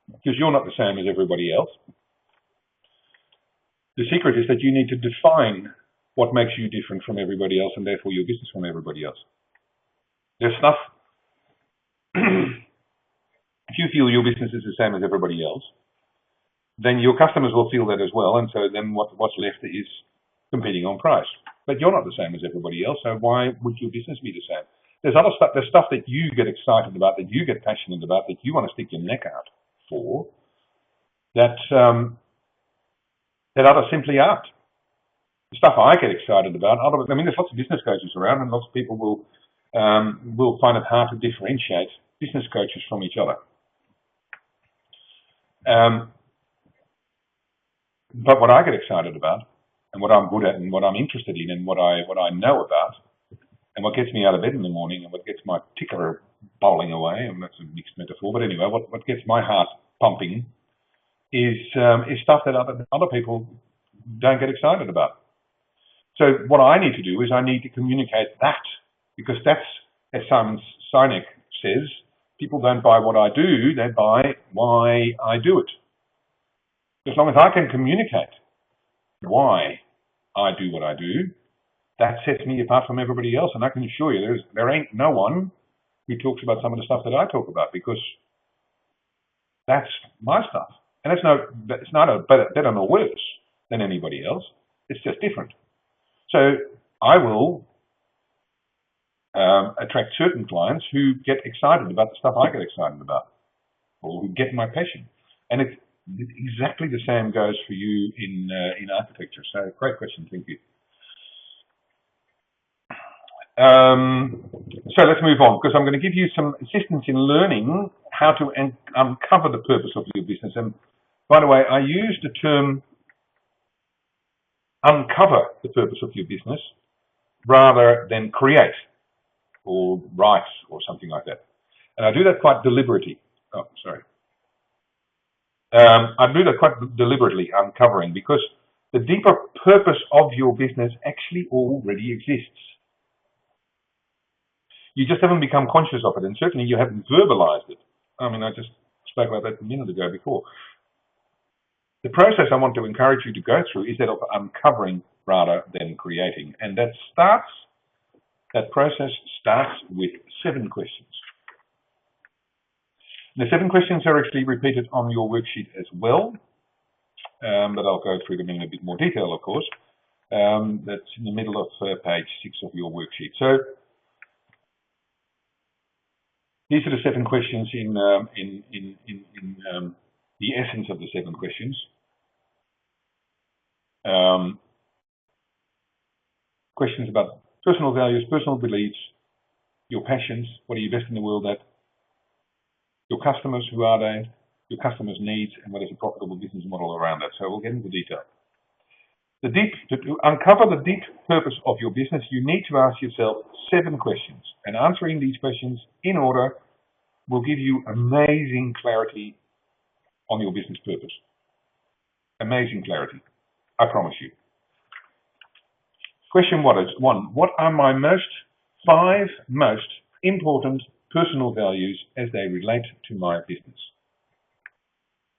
because you're not the same as everybody else. The secret is that you need to define what makes you different from everybody else and therefore your business from everybody else. There's stuff, if you feel your business is the same as everybody else, then your customers will feel that as well, and so then what's left is competing on price. But you're not the same as everybody else, so why would your business be the same? There's other stuff, there's stuff that you get excited about, that you get passionate about, that you want to stick your neck out for, that others simply aren't. The stuff I get excited about, there's lots of business coaches around, and lots of people will find it hard to differentiate business coaches from each other. But what I get excited about, and what I'm good at, and what I'm interested in, and what I know about, and what gets me out of bed in the morning, and what gets my ticker bowling away, and that's a mixed metaphor, but anyway, what gets my heart pumping is stuff that other people don't get excited about. So what I need to do is I need to communicate that, because that's, as Simon Sinek says, people don't buy what I do, they buy why I do it. As long as I can communicate why I do what I do, that sets me apart from everybody else. And I can assure you, there ain't no one who talks about some of the stuff that I talk about, because that's my stuff. And it's not a better nor worse than anybody else. It's just different. So I will attract certain clients who get excited about the stuff I get excited about, or who get my passion. And it's exactly the same goes for you in architecture. So great question, thank you. So let's move on, because I'm going to give you some assistance in learning how to uncover the purpose of your business. And by the way, I use the term uncover the purpose of your business rather than create or write or something like that. And I do that quite deliberately. Oh, sorry. I do that quite deliberately, uncovering, because the deeper purpose of your business actually already exists. You just haven't become conscious of it, and certainly you haven't verbalized it. I mean, I just spoke about that a minute ago before. The process I want to encourage you to go through is that of uncovering rather than creating. And that process starts with 7 questions. The 7 questions are actually repeated on your worksheet as well, but I'll go through them in a bit more detail, of course. That's in the middle of page 6 of your worksheet. So these are the 7 questions in the essence of the 7 questions. Questions about personal values, personal beliefs, your passions, what are you best in the world at, your customers, who are they, your customers' needs, and what is a profitable business model around that. So we'll get into detail. To uncover the deep purpose of your business, you need to ask yourself 7 questions. And answering these questions in order will give you amazing clarity on your business purpose. Amazing clarity, I promise you. Question 1, what are my 5 most important personal values as they relate to my business?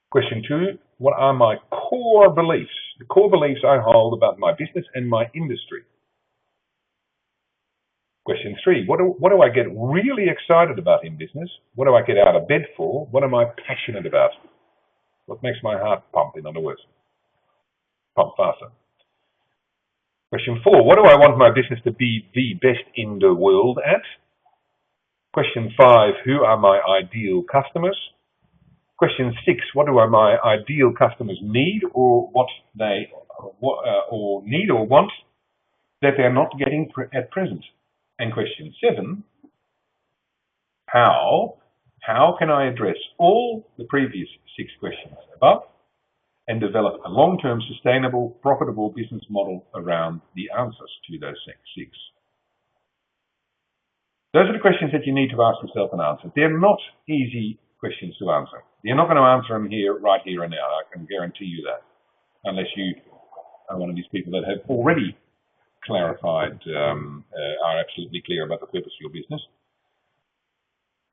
Question 2, what are my core beliefs? The core beliefs I hold about my business and my industry. Question 3, what do I get really excited about in business? What do I get out of bed for? What am I passionate about? What makes my heart pump, in other words? Pump faster. Question 4, what do I want my business to be the best in the world at? Question 5, who are my ideal customers? Question 6, what do my ideal customers need or want that they're not getting at present? And question 7, how can I address all the previous 6 questions above and develop a long-term, sustainable, profitable business model around the answers to those 6? Those are the questions that you need to ask yourself and answer. They're not easy questions to answer. You're not going to answer them right here and now. I can guarantee you that, unless you are one of these people that have already clarified, are absolutely clear about the purpose of your business.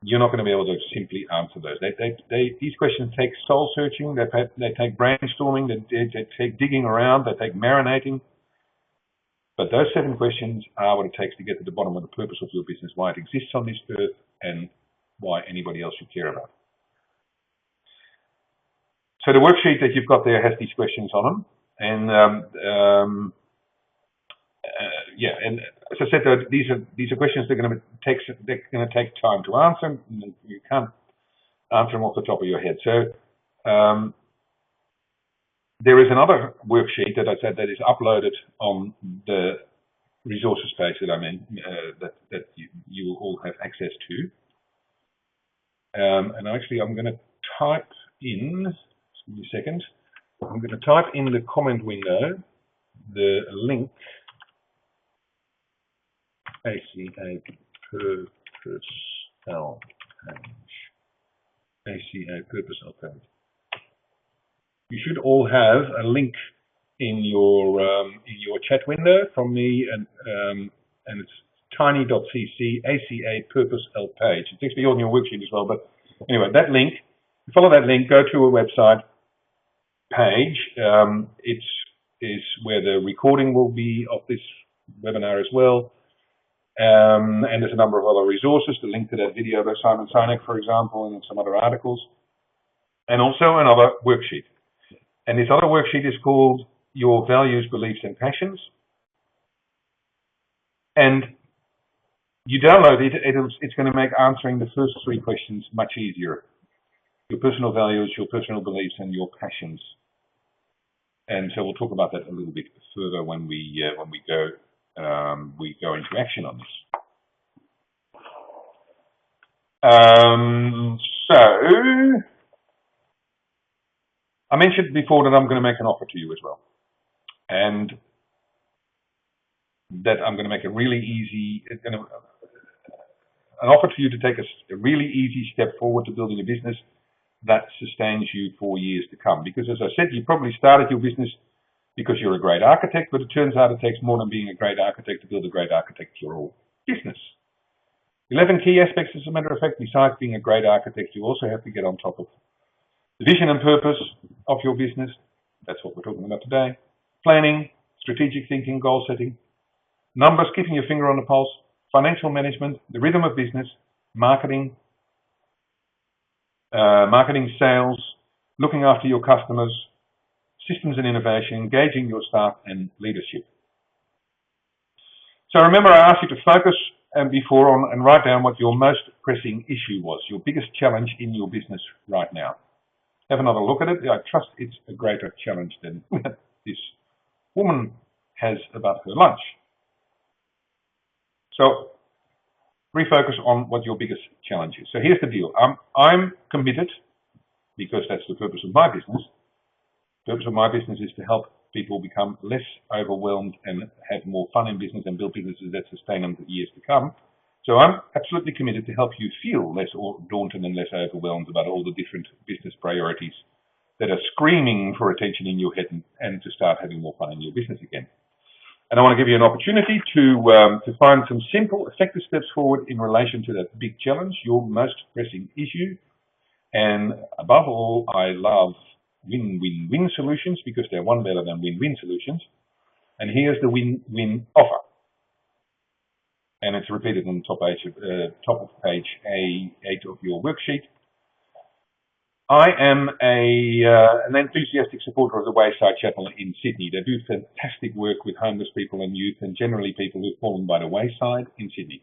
You're not going to be able to simply answer those. These questions take soul searching, they take brainstorming, they take digging around, they take marinating. But those 7 questions are what it takes to get to the bottom of the purpose of your business, why it exists on this earth, and why anybody else should care about it. So the worksheet that you've got there has these questions on them, and and as I said, these are questions they're going to take time to answer. You can't answer them off the top of your head. So there is another worksheet that I said that is uploaded on the resources page that I'm in, that you will all have access to. And actually, I'm going to type in. Just give me a second. I'm going to type in the comment window the link. ACA Purpose L page. ACA Purpose L page. You should all have a link in your chat window from me, and it's tiny.cc ACA Purpose L page. It takes me on your worksheet as well, but anyway, that link. Follow that link. Go to a website page. It is where the recording will be of this webinar as well. And there's a number of other resources, the link to that video by Simon Sinek, for example, and some other articles, and also another worksheet. And this other worksheet is called Your Values, Beliefs, and Passions. And you download it, it's going to make answering the first 3 questions much easier. Your personal values, your personal beliefs, and your passions. And so we'll talk about that a little bit further when we go into action on this. So I mentioned before that I'm going to make an offer to you as well, and that I'm going to make a really easy, an offer to you to take a really easy step forward to building a business that sustains you for years to come. Because as I said, you probably started your business because you're a great architect, but it turns out it takes more than being a great architect to build a great architectural business. 11 key aspects, as a matter of fact. Besides being a great architect, you also have to get on top of the vision and purpose of your business. That's what we're talking about today. Planning, strategic thinking, goal setting, numbers, keeping your finger on the pulse, financial management, the rhythm of business, marketing, sales, looking after your customers, systems and innovation, engaging your staff, and leadership. So remember, I asked you to focus before on and write down what your most pressing issue was, your biggest challenge in your business right now. Have another look at it. I trust it's a greater challenge than this woman has about her lunch. So refocus on what your biggest challenge is. So here's the deal. I'm committed, because that's the purpose of my business. The purpose of my business is to help people become less overwhelmed and have more fun in business and build businesses that sustain them for years to come. So I'm absolutely committed to help you feel less daunted and less overwhelmed about all the different business priorities that are screaming for attention in your head, and to start having more fun in your business again. And I want to give you an opportunity to find some simple, effective steps forward in relation to that big challenge, your most pressing issue. And above all, I love win-win-win solutions, because they're one better than win-win solutions. And here's the win-win offer. And it's repeated on the top of page A8 of your worksheet. I am an enthusiastic supporter of the Wayside Chapel in Sydney. They do fantastic work with homeless people and youth, and generally people who've fallen by the wayside in Sydney.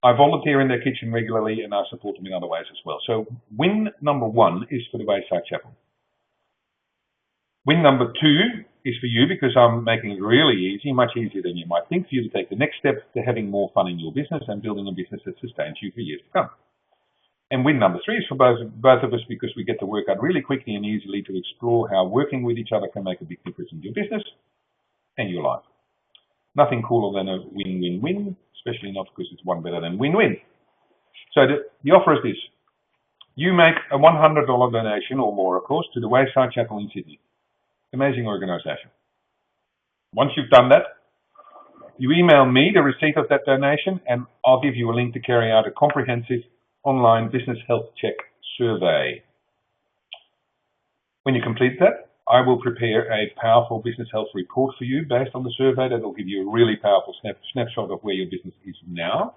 I volunteer in their kitchen regularly, and I support them in other ways as well. So win number 1 is for the Wayside Chapel. Win number 2 is for you, because I'm making it really easy, much easier than you might think, for you to take the next step to having more fun in your business and building a business that sustains you for years to come. And win number 3 is for both of us, because we get to work out really quickly and easily to explore how working with each other can make a big difference in your business and your life. Nothing cooler than a win-win-win, especially not because it's one better than win-win. So the offer is this. You make a $100 donation or more, of course, to the Wayside Chapel in Sydney. Amazing organisation. Once you've done that, you email me the receipt of that donation and I'll give you a link to carry out a comprehensive online business health check survey. When you complete that, I will prepare a powerful business health report for you based on the survey that will give you a really powerful snapshot of where your business is now.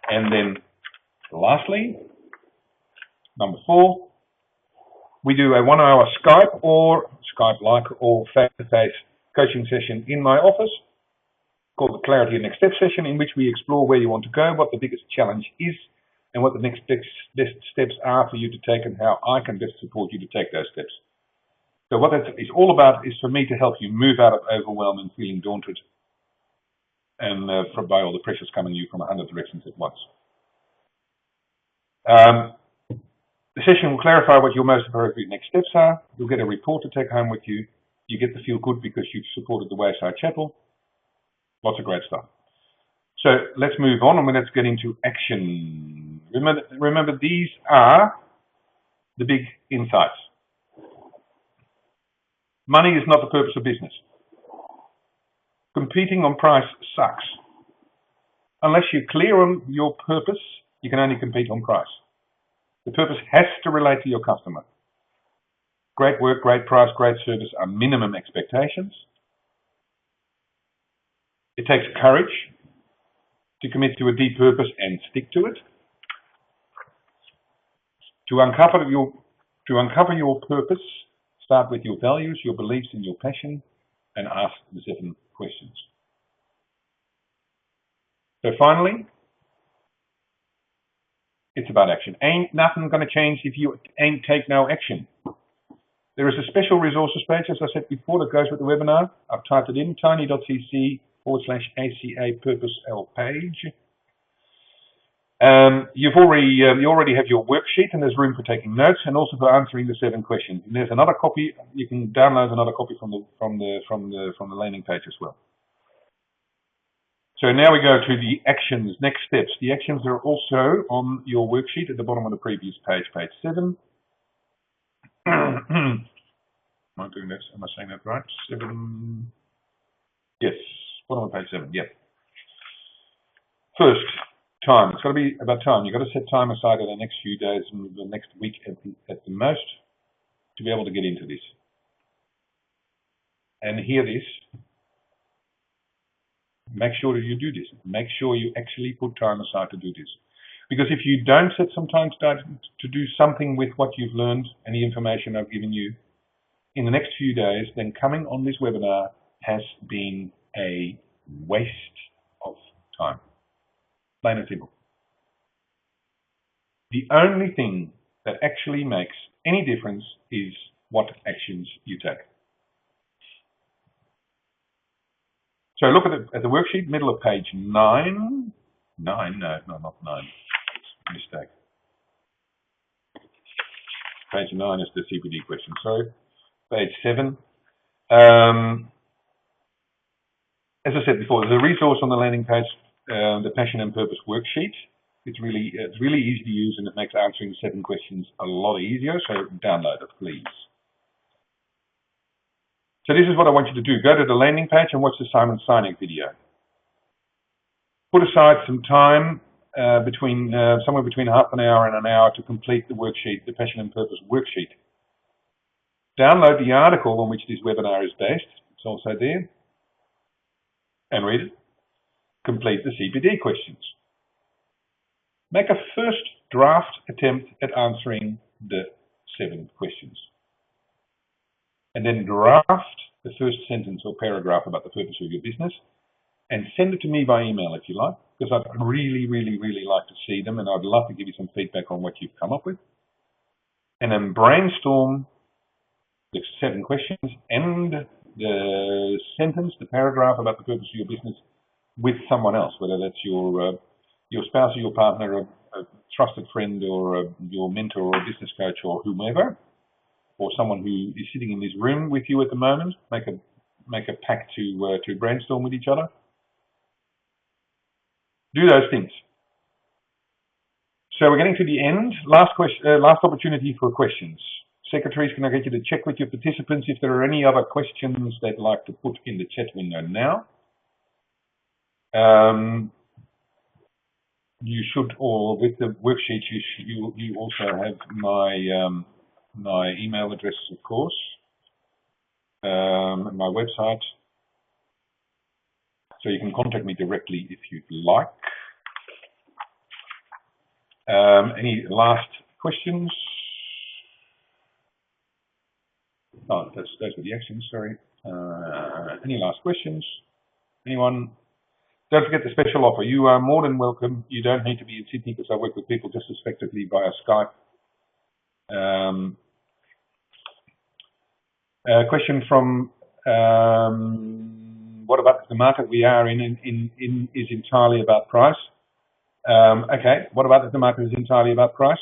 And then lastly, number 4, we do a 1-hour Skype or Skype-like or face-to-face coaching session in my office called the Clarity and Next Step session, in which we explore where you want to go, what the biggest challenge is, and what the next best steps are for you to take and how I can best support you to take those steps. So what that is all about is for me to help you move out of overwhelm and feeling daunted and by all the pressures coming you from 100 directions at once. The session will clarify what your most appropriate next steps are. You'll get a report to take home with you. You get to feel good because you've supported the Wayside Chapel. Lots of great stuff. So let's move on and let's get into action. Remember, these are the big insights. Money is not the purpose of business. Competing on price sucks. Unless you're clear on your purpose, you can only compete on price. The purpose has to relate to your customer. Great work, great price, great service are minimum expectations. It takes courage to commit to a deep purpose and stick to it. To uncover your purpose, start with your values, your beliefs, and your passion, and ask the 7 questions. So finally, it's about action. Ain't nothing going to change if you ain't take no action. There is a special resources page, as I said before, that goes with the webinar. I've typed it in, tiny.cc/ACA Purpose L page. You already have your worksheet, and there's room for taking notes and also for answering the 7 questions. And there's another copy. You can download another copy from the landing page as well. So now we go to the actions, next steps. The actions are also on your worksheet at the bottom of the previous page, page 7. Am I doing this? Am I saying that right? 7. Yes, bottom of page 7. Yeah. First, time. It's got to be about time. You've got to set time aside in the next few days and the next week at the most to be able to get into this. And hear this. Make sure that you do this. Make sure you actually put time aside to do this. Because if you don't set some time to do something with what you've learned and the information I've given you in the next few days, then coming on this webinar has been a waste of time. Plain and simple. The only thing that actually makes any difference is what actions you take. So look at the worksheet, middle of page 9. No, not 9. Mistake. Page 9 is the CPD question. So page 7. As I said before, there's a resource on the landing page, the Passion and Purpose worksheet. It's really easy to use, and it makes answering 7 questions a lot easier. So download it, please. So this is what I want you to do. Go to the landing page and watch the Simon Sinek video. Put aside some time somewhere between half an hour and an hour to complete the worksheet, the Passion and Purpose worksheet. Download the article on which this webinar is based. It's also there. And read it. Complete the CPD questions. Make a first draft attempt at answering the 7 questions. And then draft the first sentence or paragraph about the purpose of your business and send it to me by email if you like, because I'd really like to see them, and I'd love to give you some feedback on what you've come up with. And then brainstorm the 7 questions and the sentence, the paragraph about the purpose of your business with someone else, whether that's your spouse or your partner, a trusted friend, or your mentor or a business coach or whomever, or someone who is sitting in this room with you at the moment. Make a pact to brainstorm with each other. Do those things. So we're getting to the end. Last question, last opportunity for questions. Secretaries, can I get you to check with your participants if there are any other questions they'd like to put in the chat window now? You should, or with the worksheet, you also have my my email address, of course, my website, so you can contact me directly if you'd like. Any last questions? Oh, those were the actions, sorry. Any last questions? Anyone? Don't forget the special offer. You are more than welcome. You don't need to be in Sydney because I work with people just as effectively via Skype. Question from, what about the market we are in is entirely about price? Okay, what about if the market is entirely about price?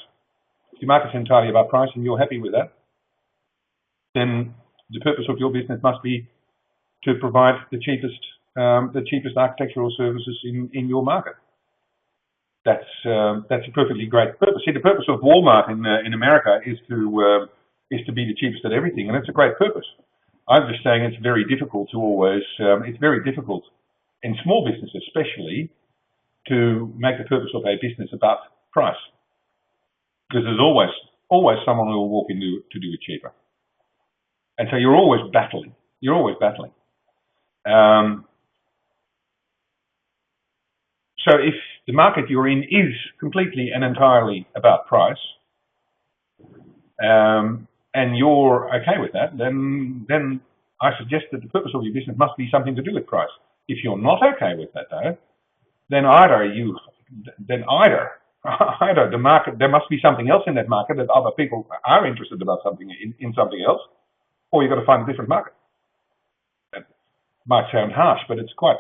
If the market's entirely about price and you're happy with that, then the purpose of your business must be to provide the cheapest architectural services in your market. That's a perfectly great purpose. See, the purpose of Walmart in America is to be the cheapest at everything, and it's a great purpose. I'm just saying it's very difficult to always. It's very difficult in small business, especially, to make the purpose of a business about price, because there's always someone who will walk in to do it cheaper, and so you're always battling. You're always battling. So if the market you're in is completely and entirely about price, and you're okay with that, then I suggest that the purpose of your business must be something to do with price. If you're not okay with that, though, then either the market, there must be something else in that market that other people are interested about something in something else, or you've got to find a different market. That might sound harsh, but it's quite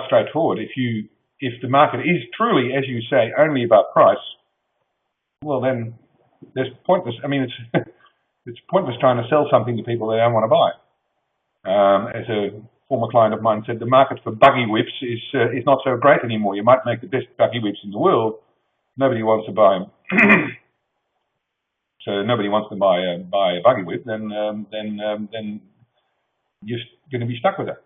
straightforward. If the market is truly, as you say, only about price, well then there's pointless. I mean, it's pointless trying to sell something to people they don't want to buy. As a former client of mine said, the market for buggy whips is not so great anymore. You might make the best buggy whips in the world, nobody wants to buy them. So nobody wants to buy a buggy whip, then you're going to be stuck with it.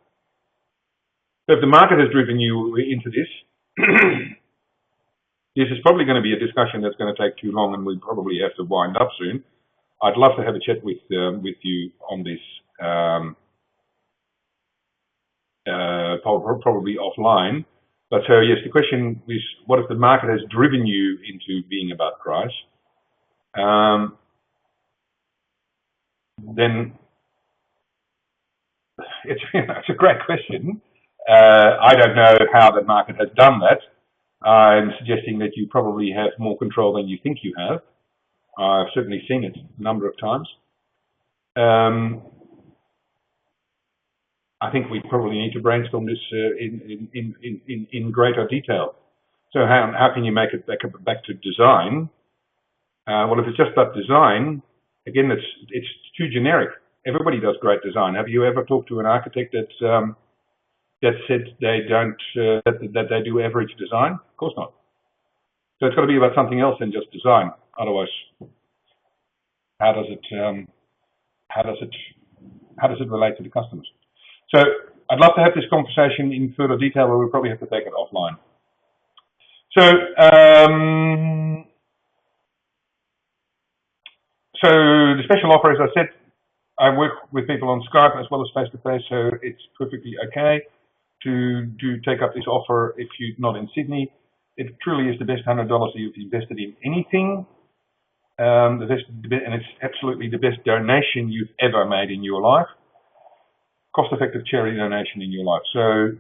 So if the market has driven you into this, this is probably going to be a discussion that's going to take too long, and we probably have to wind up soon. I'd love to have a chat with you on this, probably offline. But so yes, the question is, what if the market has driven you into being about price? Then it's a great question. I don't know how the market has done that. I'm suggesting that you probably have more control than you think you have. I've certainly seen it a number of times. I think we probably need to brainstorm this in greater detail. So how can you make it back to design? Well, if it's just about design, again, it's too generic. Everybody does great design. Have you ever talked to an architect that said they don't that they do average design? Of course not. So it's got to be about something else than just design. Otherwise, how does it relate to the customers? So I'd love to have this conversation in further detail, but we'll probably have to take it offline. So so the special offer, as I said, I work with people on Skype as well as face-to-face, so it's perfectly okay to take up this offer if you're not in Sydney. It truly is the best $100 that you've invested in anything, and it's absolutely the best donation you've ever made in your life. Cost-effective charity donation in your life. So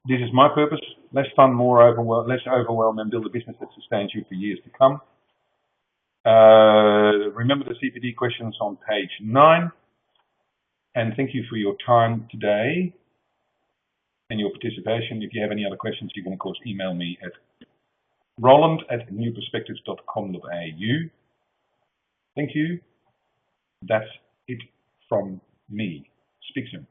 this is my purpose: less fun, less overwhelm, and build a business that sustains you for years to come. Remember the CPD questions on page 9, and thank you for your time today and your participation. If you have any other questions, you can of course email me at roland@newperspectives.com.au. Thank you. That's it from me. Speak soon.